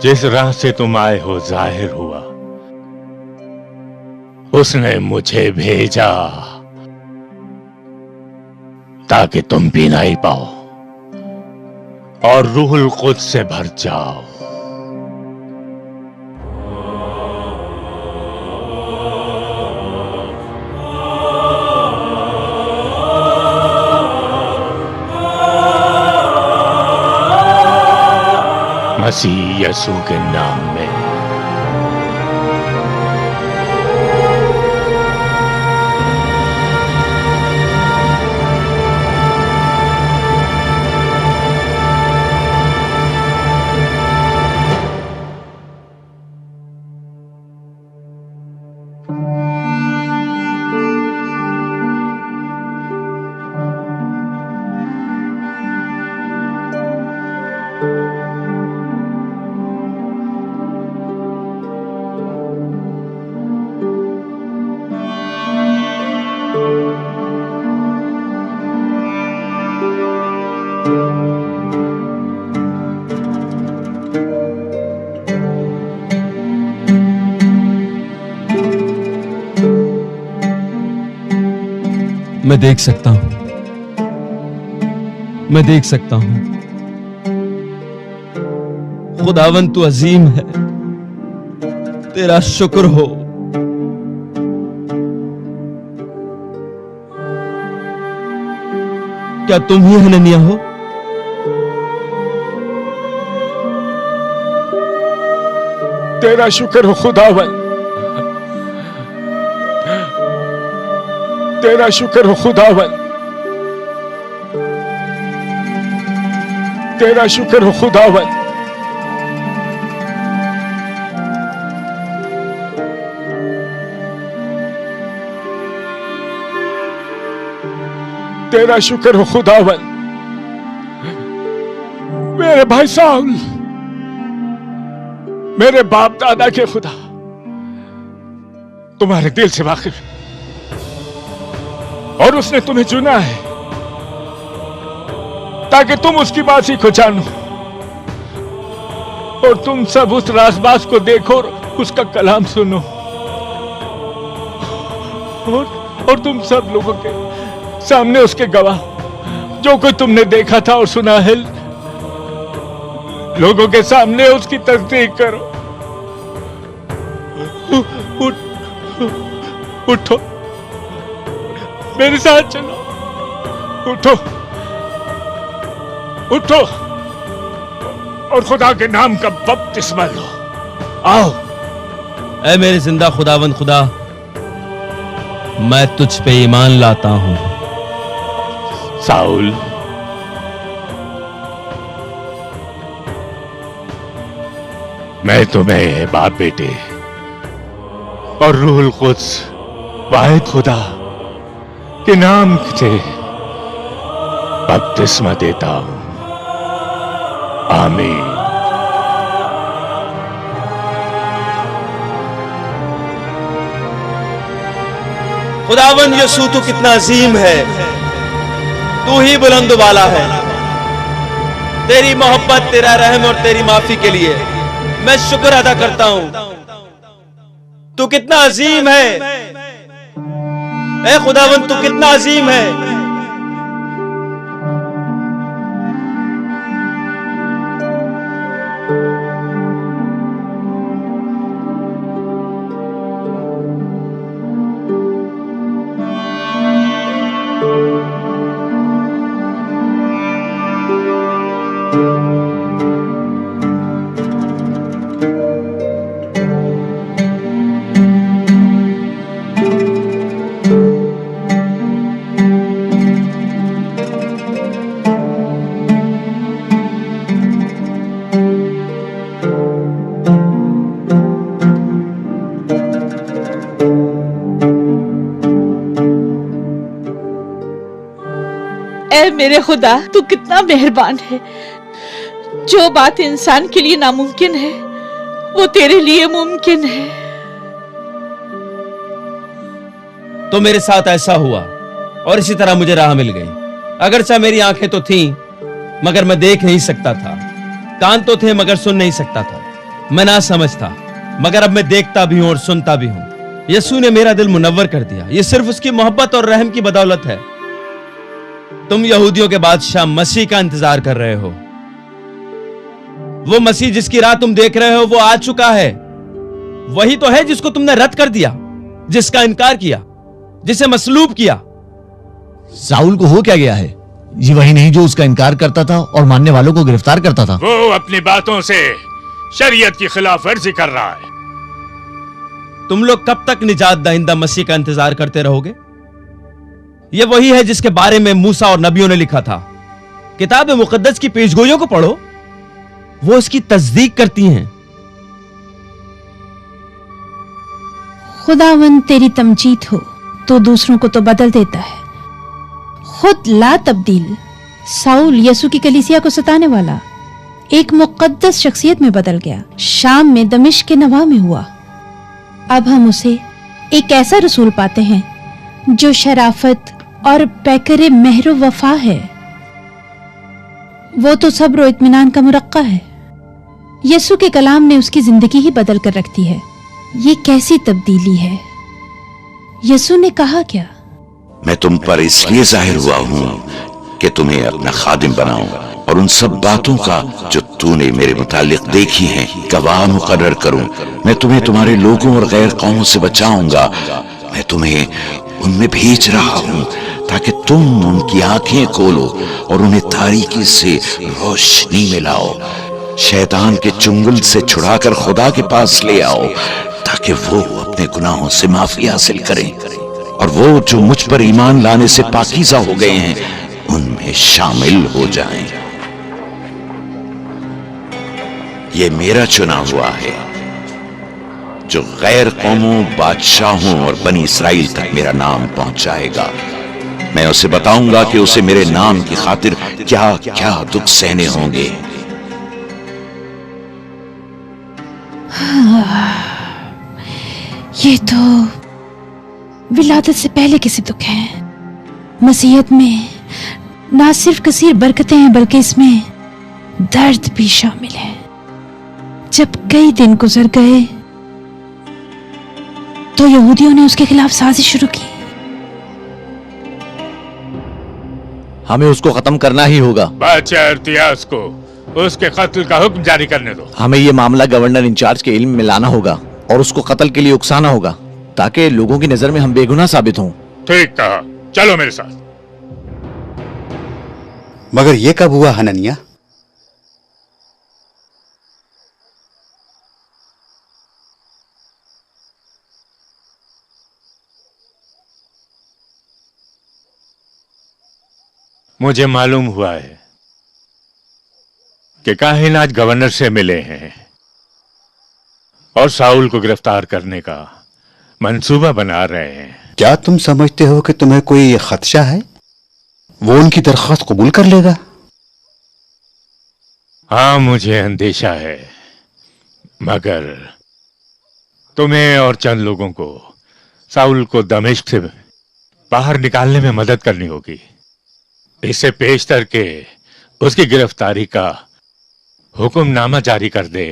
जिस राह से तुम आए हो जाहिर हुआ, उसने मुझे भेजा ताकि तुम भी नहीं पाओ और रूहुल कुद्स से भर जाओ। मसीह यसू के नाम में। मैं देख सकता हूं, मैं देख सकता हूं। खुदावन तू अजीम है, तेरा शुक्र हो। क्या तुम ही हनन्या हो? तेरा शुक्र हो खुदावन, तेरा शुक्र हो खुदावन, तेरा शुक्र हो खुदावन। तेरा शुक्र हो खुदावन। मेरे भाई साउल, मेरे बाप दादा के खुदा तुम्हारे दिल से वाकिफ है और उसने तुम्हें चुना है ताकि तुम उसकी बात को जानो। और तुम सब उस रासबाज को देखो और उसका कलाम सुनो। और तुम सब लोगों के सामने उसके गवाह, जो कुछ तुमने देखा था और सुना है, लोगों के सामने उसकी तस्दीक करो। उठो, मेरे साथ चलो। उठो, उठो और खुदा के नाम का बपतिस्मा लो। आओ। ऐ मेरे जिंदा खुदावंद खुदा, मैं तुझ पे ईमान लाता हूं। साउल, मैं तुम्हें बाप बेटे और रूहुल कुद्स वाहिद खुदा के नाम से बपतिस्मा देता हूं। आमीन। खुदावंद यीशु तू कितना अजीम है, तू ही बुलंद वाला है। तेरी मोहब्बत, तेरा रहम और तेरी माफी के लिए मैं शुक्र अदा करता हूं। तू कितना अजीम है, ऐ खुदावंद तू कितना अजीम है। मेरे खुदा तू कितना मेहरबान है। जो बात इंसान के लिए नामुमकिन है वो तेरे लिए मुमकिन है। तो मेरे साथ ऐसा हुआ और इसी तरह मुझे राह मिल गई। अगरचे मेरी आंखें तो थीं मगर मैं देख नहीं सकता था, कान तो थे मगर सुन नहीं सकता था, मैं ना समझ था मगर अब मैं देखता भी हूं और सुनता भी हूं। यीशु ने मेरा दिल मुनव्वर कर दिया। यह सिर्फ उसकी मोहब्बत और रहम की बदौलत है। तुम यहूदियों के बादशाह मसीह का इंतजार कर रहे हो। वो मसीह जिसकी राह तुम देख रहे हो वो आ चुका है। वही तो है जिसको तुमने रद्द कर दिया, जिसका इनकार किया, जिसे मसलूब किया। साउल को हो क्या गया है? ये वही नहीं जो उसका इनकार करता था और मानने वालों को गिरफ्तार करता था। वो अपनी बातों से शरीयत की खिलाफ वर्जी कर रहा है। तुम लोग कब तक निजात दहिंदा मसीह का इंतजार करते रहोगे? यह वही है जिसके बारे में मूसा और नबियों ने लिखा था। किताब मुकद्दस की पेशगोइयों को पढ़ो, वो इसकी तस्दीक करती हैं। खुदावंद तेरी तमजीद हो, तो दूसरों को तो बदल देता है, खुद ला तब्दील। साउल यीशु की कलीसिया को सताने वाला एक मुकद्दस शख्सियत में बदल गया। शाम में दमिश्क के नवा में हुआ। अब हम उसे एक ऐसा रसूल पाते हैं जो शराफत और पैकरे मेहर वफा है। वो तो सब्र और इत्मीनान का मुरक्का है। यीशु के कलाम ने उसकी जिंदगी ही बदल कर रख दी है। ये कैसी तब्दीली है? यीशु ने कहा क्या? मैं तुम पर इसलिए जाहिर हुआ हूं कि तुम्हें अपना खादिम बनाऊं और उन सब बातों का जो तूने मेरे मुतालिक देखी हैं गवाह मुकर्रर करूं। मैं तुम्हें तुम्हारे लोगों और गैर कौमों से बचाऊंगा। मैं तुम्हें उनमें भेज रहा हूं ताकि तुम उनकी आंखें खोलो और उन्हें तारीकी से रोशनी में लाओ, शैतान के चुंगल से छुड़ाकर खुदा के पास ले आओ ताकि वो अपने गुनाहों से माफी हासिल करें और वो जो मुझ पर ईमान लाने से पाकीज़ा हो गए हैं उनमें शामिल हो जाएं। ये मेरा चुना हुआ है जो गैर कौमों, बादशाहों और बनी इसराइल तक मेरा नाम पहुंचाएगा। मैं उसे बताऊंगा कि उसे मेरे नाम की खातिर क्या क्या दुख सहने होंगे। ये तो विलादत से पहले के से दुख है। मसीहत में ना सिर्फ कसीर बरकतें हैं बल्कि इसमें दर्द भी शामिल है। जब कई दिन गुजर गए तो यहूदियों ने उसके खिलाफ साजिश शुरू की। हमें उसको खत्म करना ही होगा। बादशाह इर्तियास को उसके कत्ल का हुक्म जारी करने दो। हमें ये मामला गवर्नर इंचार्ज के इल्म में लाना होगा और उसको कत्ल के लिए उकसाना होगा ताकि लोगों की नजर में हम बेगुनाह साबित हों। ठीक कहा, चलो मेरे साथ। मगर ये कब हुआ हननिया? मुझे मालूम हुआ है कि काहिन आज गवर्नर से मिले हैं और साउल को गिरफ्तार करने का मंसूबा बना रहे हैं। क्या तुम समझते हो कि तुम्हें कोई खदशा है? वो उनकी दरख्वास्त कबूल कर लेगा? हाँ, मुझे अंदेशा है, मगर तुम्हें और चंद लोगों को साउल को दमिश्क से बाहर निकालने में मदद करनी होगी। इसे पेशतर के उसकी गिरफ्तारी का हुक्मनामा जारी कर दे।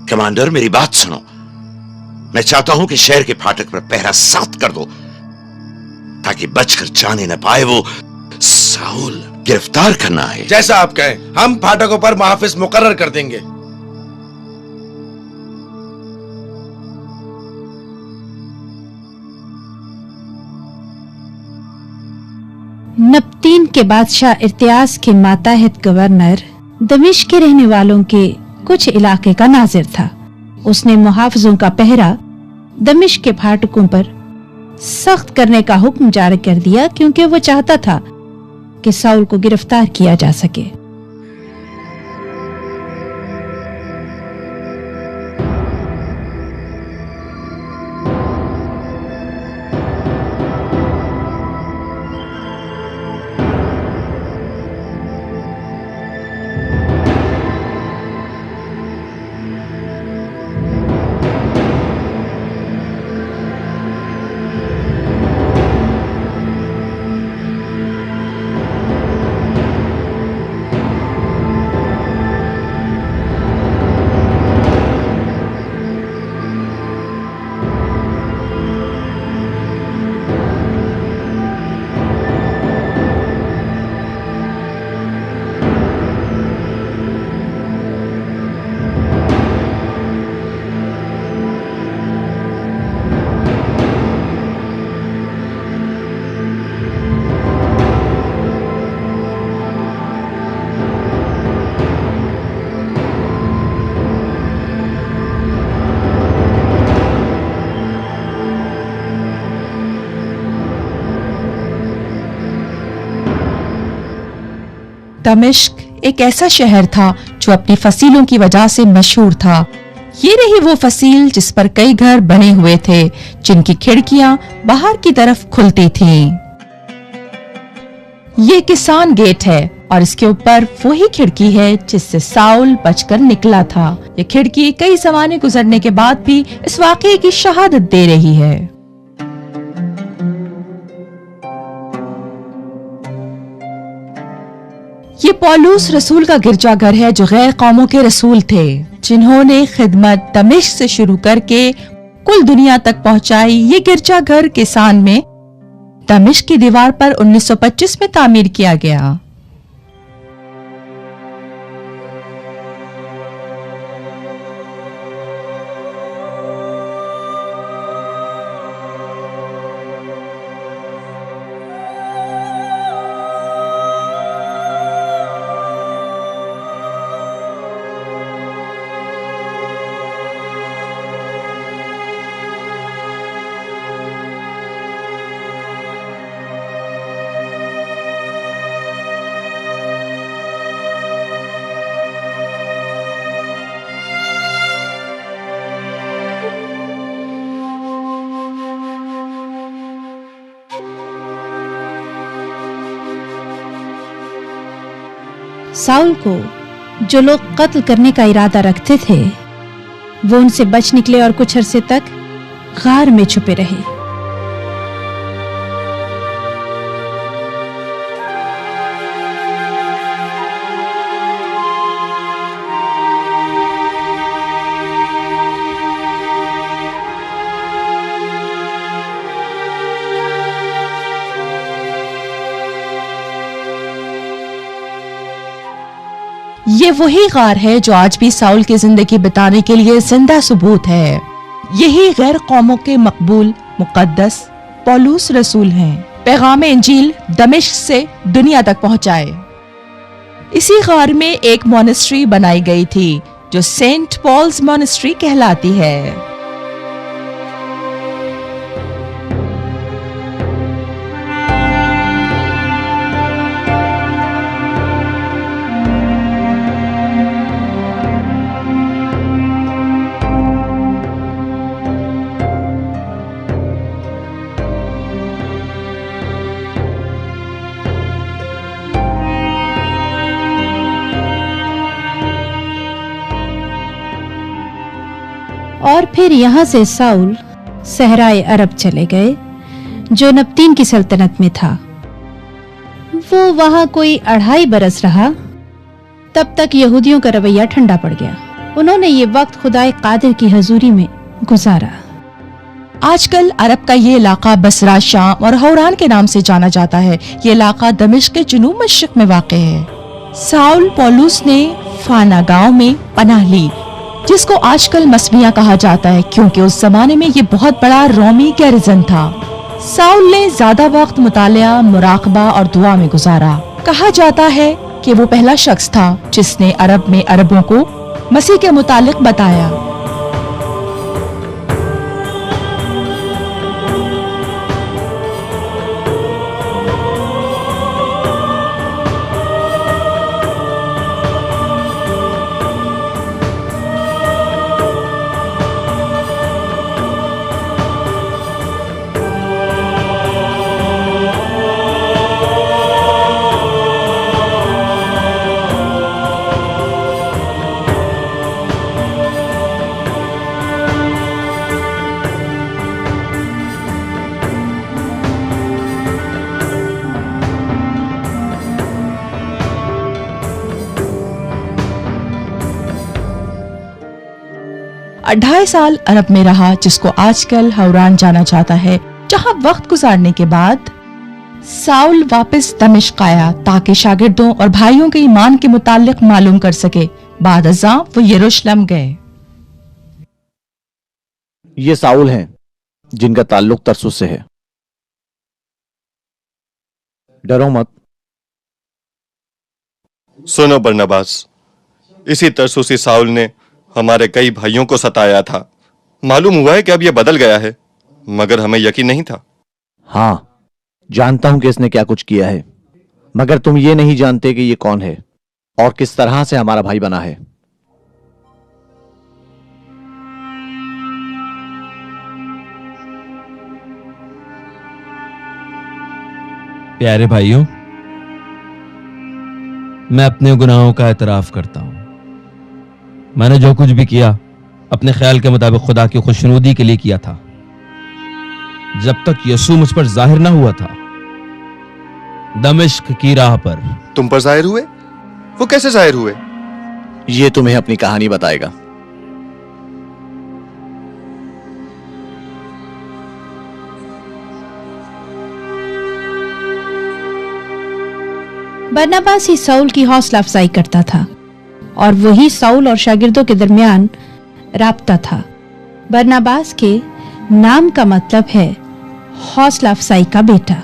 कमांडर, मेरी बात सुनो। मैं चाहता हूं कि शहर के फाटक पर पहरा 7 कर दो ताकि बचकर जाने न पाए। वो साउल गिरफ्तार करना है। जैसा आप कहें, हम फाटकों पर मुहाफिज मुकर्रर कर देंगे। नबतीन के बादशाह इर्तियास के माताहत गवर्नर दमिश्क के रहने वालों के कुछ इलाके का नाजिर था। उसने मुहाफिजों का पहरा दमिश्क के फाटकों पर सख्त करने का हुक्म जारी कर दिया क्योंकि वो चाहता था कि साउल को गिरफ्तार किया जा सके। दमिश्क एक ऐसा शहर था जो अपनी फसीलों की वजह से मशहूर था। ये रही वो फसील जिस पर कई घर बने हुए थे जिनकी खिड़कियां बाहर की तरफ खुलती थीं। ये किसान गेट है और इसके ऊपर वही खिड़की है जिससे साउल बचकर निकला था। ये खिड़की कई ज़माने गुजरने के बाद भी इस वाकये की शहादत दे रही है। ये पौलुस रसूल का गिरजाघर है जो गैर कौमों के रसूल थे जिन्होंने खिदमत दमिश्क से शुरू करके कुल दुनिया तक पहुंचाई। ये गिरजाघर किसान में दमिश्क की दीवार पर 1925 में तामीर किया गया। साउल को जो लोग कत्ल करने का इरादा रखते थे वो उनसे बच निकले और कुछ अरसे तक गार में छुपे रहे। ये वही गार है जो आज भी साउल की जिंदगी बिताने के लिए जिंदा सबूत है। यही गैर कौमों के मकबूल मुकद्दस पौलुस रसूल हैं। पैगाम इंजील दमिश्क से दुनिया तक पहुंचाए। इसी गार में एक मॉनेस्ट्री बनाई गई थी जो सेंट पॉल्स मॉनेस्ट्री कहलाती है। और फिर यहाँ से साउल सहराए अरब चले गए जो नब्तीन की सल्तनत में था। वो वहां कोई 2.5 बरस रहा। तब तक यहूदियों का रवैया ठंडा पड़ गया। उन्होंने ये वक्त खुदाए कादिर की हजूरी में गुजारा। आजकल अरब का ये इलाका बसरा, शाम और हौरान के नाम से जाना जाता है। ये इलाका दमिश्क के जुनूब मशरिक में वाक़ है। साउल पौलुस ने फाना गांव में पनाह ली, जिसको आजकल मस्बिया कहा जाता है, क्योंकि उस जमाने में ये बहुत बड़ा रोमी गैरिजन था। साउल ने ज्यादा वक्त मुतालिया, मुराकबा और दुआ में गुजारा। कहा जाता है कि वो पहला शख्स था जिसने अरब में अरबों को मसीह के मुतालिक बताया। ढाई साल अरब में रहा, जिसको आजकल हौरान जाना जाता है, जहां वक्त गुजारने के बाद साउल वापस दमिश्क आया ताकि शागिर्दों और भाइयों के ईमान के मुतालिक मालूम कर सके। बाद अज़ां वो यरूशलेम गए। ये साउल हैं जिनका ताल्लुक तरसुस से है। डरो मत। सुनो बरनबास, इसी तरसुसी साउल ने हमारे कई भाइयों को सताया था। मालूम हुआ है कि अब यह बदल गया है, मगर हमें यकीन नहीं था। हाँ, जानता हूं कि इसने क्या कुछ किया है, मगर तुम ये नहीं जानते कि ये कौन है और किस तरह से हमारा भाई बना है। प्यारे भाइयों, मैं अपने गुनाहों का एतराफ करता हूं। मैंने जो कुछ भी किया अपने ख्याल के मुताबिक खुदा की खुशनुदी के लिए किया था। जब तक यीशु मुझ पर जाहिर ना हुआ था दमिश्क की राह पर। तुम पर जाहिर हुए? वो कैसे जाहिर हुए? ये तुम्हें अपनी कहानी बताएगा। बरनबास ही साउल की हौसला अफजाई करता था और वही साउल और शागिर्दों के दरमियान राब्ता था। बरनबास के नाम का मतलब है हौसला अफजाई का बेटा।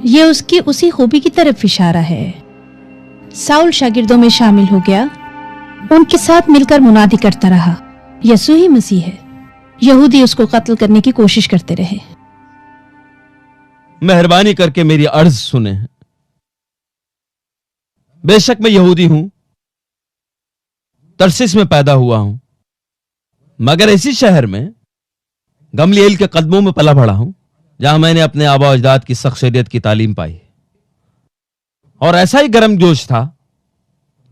यह उसकी उसी खूबी की तरफ इशारा है। साउल शागिर्दों में शामिल हो गया, उनके साथ मिलकर मुनादी करता रहा, यीशु ही मसीह है। यहूदी उसको कत्ल करने की कोशिश करते रहे। मेहरबानी करके मेरी अर्ज सुने। बेशक मैं यहूदी हूं, तरसिस में पैदा हुआ हूं, मगर इसी शहर में गमलीएल के कदमों में पला बढ़ा हूं, जहां मैंने अपने आबा अजदाद की सख्त शरीयत की तालीम पाई। और ऐसा ही गर्म जोश था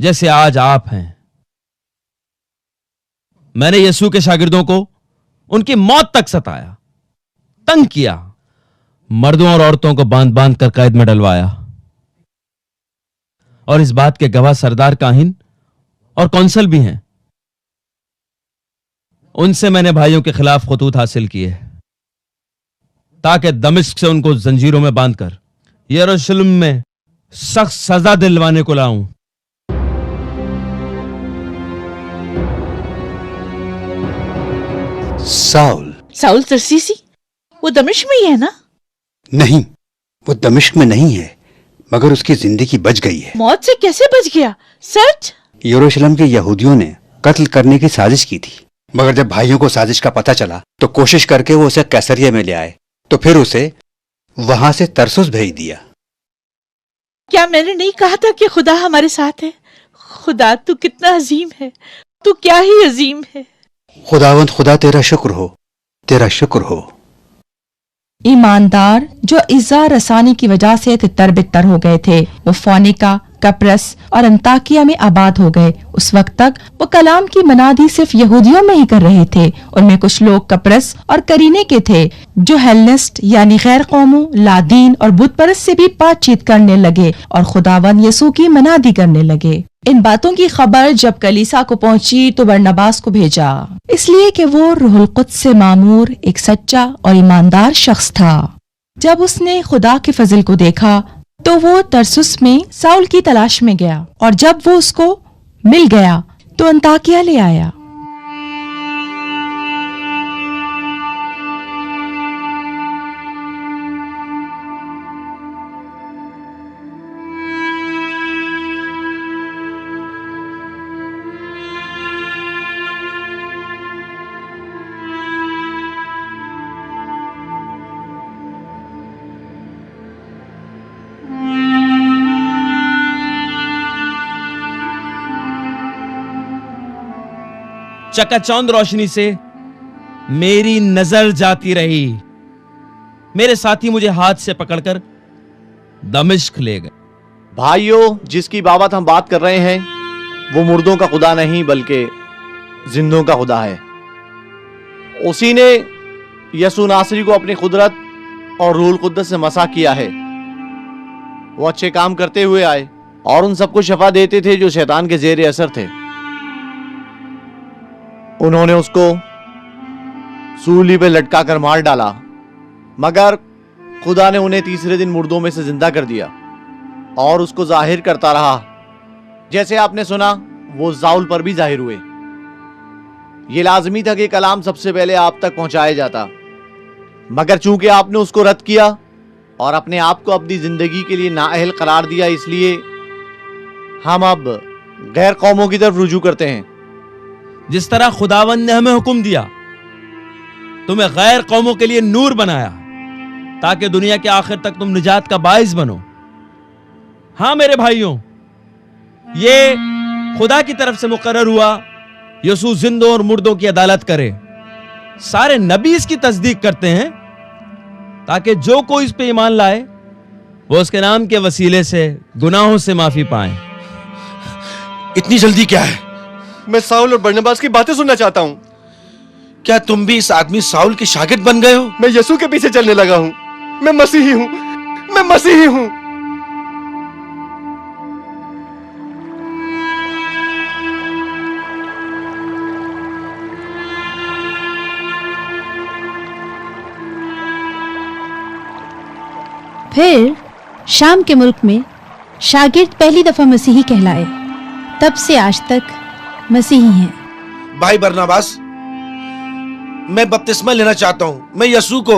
जैसे आज आप हैं। मैंने यीशु के शागिर्दों को उनकी मौत तक सताया, तंग किया, मर्दों और औरतों को बांध बांध कर कैद में डलवाया। और इस बात के गवाह सरदार काहिन और कौंसल भी हैं। उनसे मैंने भाइयों के खिलाफ खतूत हासिल किए ताकि दमिश्क से उनको जंजीरों में बांधकर यरूशलेम में सख्त सजा दिलवाने को लाऊं। साउल तरसीसी, वो दमिश्क में ही है ना? नहीं, वो दमिश्क में नहीं है, मगर उसकी जिंदगी बच गई है। मौत से कैसे बच गया? सच? यरूशलेम के यहूदियों ने कत्ल करने की साजिश की थी, मगर जब भाइयों को साजिश का पता चला तो कोशिश करके वो उसे कैसरिया में ले आए, तो फिर उसे वहां से तरसुस भेज दिया। क्या मैंने नहीं कहा था कि खुदा हमारे साथ है? खुदा, तू कितना अजीम है, तू क्या ही अजीम है। खुदावंद खुदा, तेरा शुक्र हो, तेरा शुक्र हो। ईमानदार जो इज़्ज़ा रसानी की वजह से तितर बितर हो गए थे, वो फोनिका, कपरस और अंताकिया में आबाद हो गए। उस वक्त तक वो कलाम की मनादी सिर्फ यहूदियों में ही कर रहे थे। उनमें कुछ लोग कपरस और करीने के थे जो हेलनिस्ट यानी गैर कौमों, लादीन और बुत परस्त से भी बातचीत करने लगे और खुदावन यसू की मनादी करने लगे। इन बातों की खबर जब कलीसा को पहुंची तो बरनबास को भेजा, इसलिए कि वो रूहुल कुद्स से मामूर एक सच्चा और ईमानदार शख्स था। जब उसने खुदा के फजल को देखा तो वो तरसुस में साउल की तलाश में गया, और जब वो उसको मिल गया तो अंताकिया ले आया। चकाचौंध रोशनी से मेरी नजर जाती रही। मेरे साथी मुझे हाथ से पकड़कर दमिश्क ले गए। भाइयों, जिसकी बाबत हम बात कर रहे हैं वो मुर्दों का खुदा नहीं बल्कि जिंदों का खुदा है। उसी ने यसू नासरी को अपनी कुदरत और रूहुल कुद्दस से मसा किया है। वो अच्छे काम करते हुए आए और उन सबको शफा देते थे जो शैतान के जेर असर थे। उन्होंने उसको सूली पे लटका कर मार डाला, मगर खुदा ने उन्हें तीसरे दिन मुर्दों में से जिंदा कर दिया और उसको जाहिर करता रहा। जैसे आपने सुना वो साउल पर भी जाहिर हुए। ये लाजमी था कि कलाम सबसे पहले आप तक पहुंचाया जाता, मगर चूंकि आपने उसको रद्द किया और अपने आप को अपनी जिंदगी के लिए नाअहल करार दिया, इसलिए हम अब गैर कौमों की तरफ रुजू करते हैं। जिस तरह खुदावंद ने हमें हुक्म दिया, तुम्हें गैर कौमों के लिए नूर बनाया ताकि दुनिया के आखिर तक तुम निजात का बाइस बनो। हां मेरे भाइयों, ये खुदा की तरफ से मुकर्रर हुआ यसू जिंदों और मुर्दों की अदालत करे। सारे नबी इसकी तस्दीक करते हैं ताकि जो कोई इस पे ईमान लाए वो उसके नाम के वसीले से गुनाहों से माफी पाए। इतनी जल्दी क्या है? मैं साउल और बरनबास की बातें सुनना चाहता हूँ। क्या तुम भी इस आदमी साउल के शागिर्द बन गए हो? मैं यसू के पीछे चलने लगा हूँ। मैं मसीही हूँ, मैं मसीही हूँ। फिर शाम के मुल्क में शागिर्द पहली दफा मसीही कहलाए। तब से आज तक मसीही हैं। भाई बरनबास, मैं बपतिस्मा लेना चाहता हूं। मैं यसू को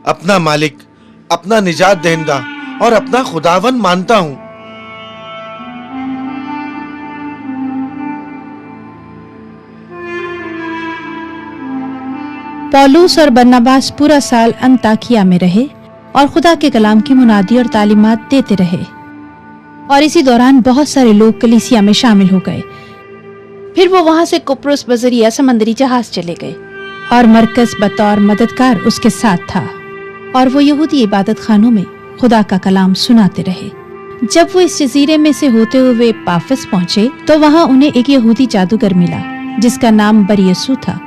अपना मालिक, अपना निजात दहिंदा और अपना खुदावन मानता हूं। पौलुस और बरनबास पूरा साल अंताकिया में रहे और खुदा के कलाम की मुनादी और तालीमात देते रहे, और इसी दौरान बहुत सारे लोग कलीसिया में शामिल हो गए। फिर वो वहां से कुप्रोस बजरिया समंदरी जहाज चले गए और मरकज बतौर मददगार उसके साथ था, और वो यहूदी इबादत खानों में खुदा का कलाम सुनाते रहे। जब वो इस जजीरे में से होते हुए पाफस पहुंचे तो वहां उन्हें एक यहूदी जादूगर मिला जिसका नाम बरियसू था,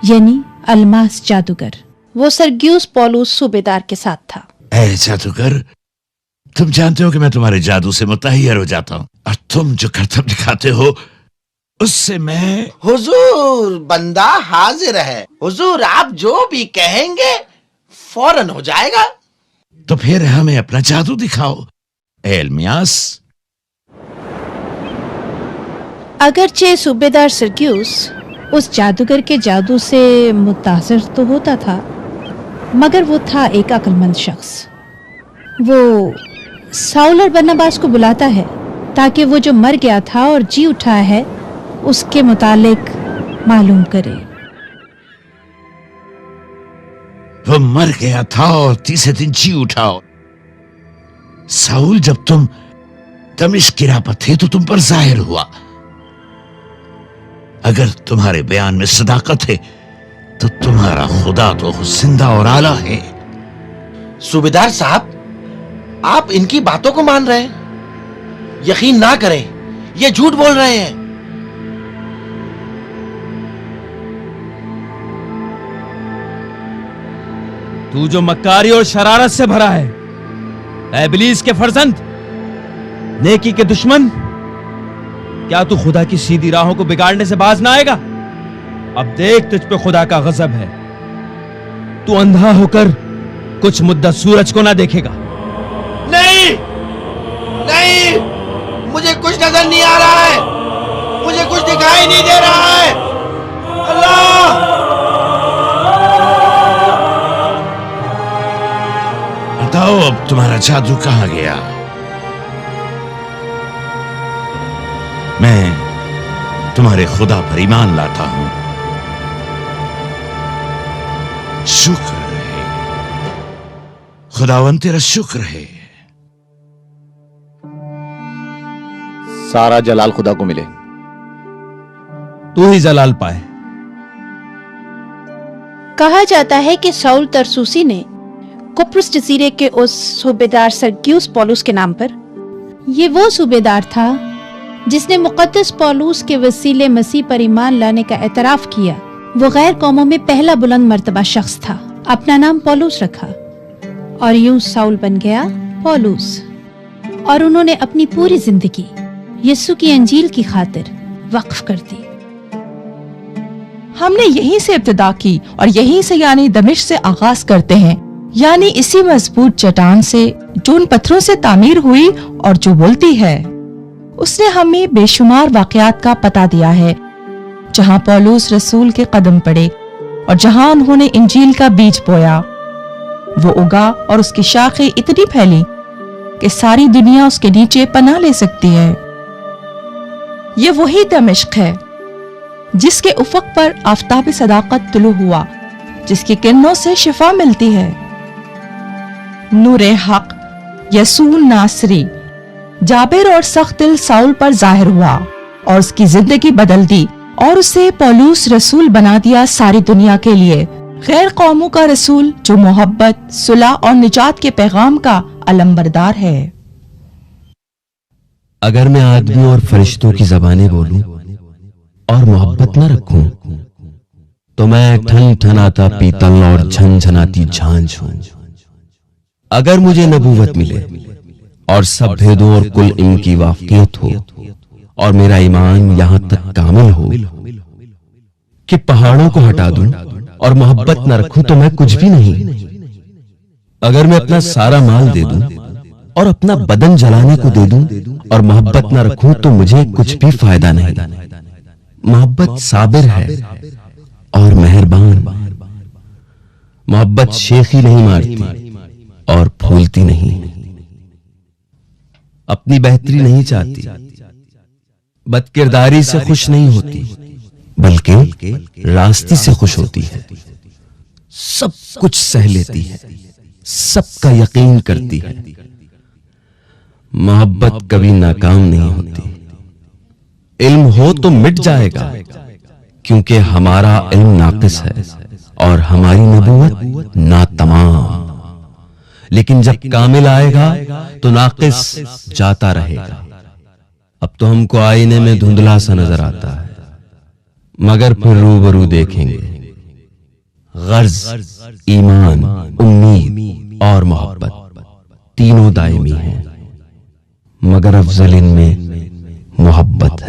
यानी अलमास जादूगर। वो सर्गियुस पॉलुस सूबेदार के साथ था। ऐ जादूगर, तुम जानते हो कि मैं तुम्हारे जादू से मुतहय्यर हो जाता हूँ, और तुम जो करतब दिखाते हो उससे मैं। हुजूर, बंदा हाजिर है। हुजूर, आप जो भी कहेंगे फौरन हो जाएगा। तो फिर हमें अपना जादू दिखाओ ऐ इल्मियास। अगरचे सूबेदार सर्गियुस उस जादूगर के जादू से मुतासिर तो होता था, मगर वो था एक अक्लमंद शख्स। वो साउल और बरनबास को बुलाता है ताकि वो जो मर गया था और जी उठा है उसके मुतालिक मालूम करे। वो मर गया था और तीसरे दिन जी उठा। साउल, जब तुम दमिश्क की राह पर थे तो तुम पर जाहिर हुआ। अगर तुम्हारे बयान में सदाकत है तो तुम्हारा खुदा तो जिंदा और आला है। सूबेदार साहब, आप इनकी बातों को मान रहे हैं? यकीन ना करें, ये झूठ बोल रहे हैं। तू जो मक्कारी और शरारत से भरा है, ऐ इब्लीस के फर्जंद, नेकी के दुश्मन, क्या तू खुदा की सीधी राहों को बिगाड़ने से बाज ना आएगा? अब देख, तुझ पे खुदा का गजब है। तू अंधा होकर कुछ मुद्दत सूरज को ना देखेगा। नहीं, नहीं, मुझे कुछ नजर नहीं आ रहा है, मुझे कुछ दिखाई नहीं दे रहा है। अल्लाह! बताओ, अब तुम्हारा जादू कहां गया? मैं तुम्हारे खुदा पर ईमान लाता हूं। शुक्र है खुदावन, तेरा शुक्र है। सारा जलाल खुदा को मिले। तू ही जलाल पाए। कहा जाता है कि साउल तरसुसी ने कुप्रुस जजीरे के उस सूबेदार सर्गियुस पॉलुस के नाम पर, ये वो सूबेदार था जिसने मुकद्दस पौलुस के वसीले मसीह पर ईमान लाने का एतराफ किया। वो गैर कौमों में पहला बुलंद मर्तबा शख्स था। अपना नाम पौलुस रखा और यूं साउल बन गया पौलुस। और उन्होंने अपनी पूरी जिंदगी यीशु की अंजील की खातिर वक्फ कर दी। हमने यहीं से इब्तिदा की और यहीं से यानी दमिश्क से आगाज करते हैं, यानी इसी मजबूत चट्टान से जो उन पत्थरों से तामीर हुई और जो बोलती है। उसने हमें बेशुमार वाकयात का पता दिया है, जहां पौलुस रसूल के कदम पड़े और जहां उन्होंने इंजील का बीज बोया। वो उगा और उसकी शाखें इतनी फैली कि सारी दुनिया उसके नीचे पनाह ले सकती है। ये वही दमिश्क है जिसके उफक पर आफताब सदाकत तुलू हुआ, जिसकी किरणों से शिफा मिलती है। नूर हक यसू नासरी जाबिर और सख्त दिल साउल पर जाहिर हुआ और उसकी जिंदगी बदल दी और उसे पौलुस रसूल बना दिया सारी दुनिया के लिए, गैर कौमों का रसूल जो मोहब्बत, सुलह और निजात के पैगाम का अलंबरदार है। अगर मैं आदमी और फरिश्तों की जबानें बोलूं और मोहब्बत न रखूं, तो मैं ठन ठनाता पीतल और झनझनाती झांझ हूं। अगर मुझे नबूवत मिले और सब भेदों और कुल इल्म की वाफियत हो और मेरा ईमान यहां तक कामिल हो कि पहाड़ों को हटा दूं और मोहब्बत न रखूं, तो मैं कुछ भी नहीं। अगर मैं अपना सारा माल दे दूं और अपना बदन जलाने को दे दूं और मोहब्बत न रखूं, तो मुझे कुछ भी फायदा नहीं। मोहब्बत साबिर है और मेहरबान। मोहब्बत शेखी नहीं मारती और फूलती नहीं, अपनी बेहतरी नहीं चाहती, बदकिरदारी से खुश नहीं होती, बल्कि रास्ती से खुश होती है। सब कुछ सह लेती है, सबका यकीन करती है। मोहब्बत कभी नाकाम नहीं होती। इल्म हो तो मिट जाएगा, क्योंकि हमारा इल्म नाकिस है और हमारी नबूवत नातमाम। लेकिन जब कामिल आएगा तो नाकिस जाता रहेगा। अब तो हमको आईने में धुंधला सा नजर आता है, मगर फिर रूबरू देखेंगे। गर्ज, ईमान, उम्मीद और मोहब्बत तीनों दायमी हैं, मगर अफजल इनमें मोहब्बत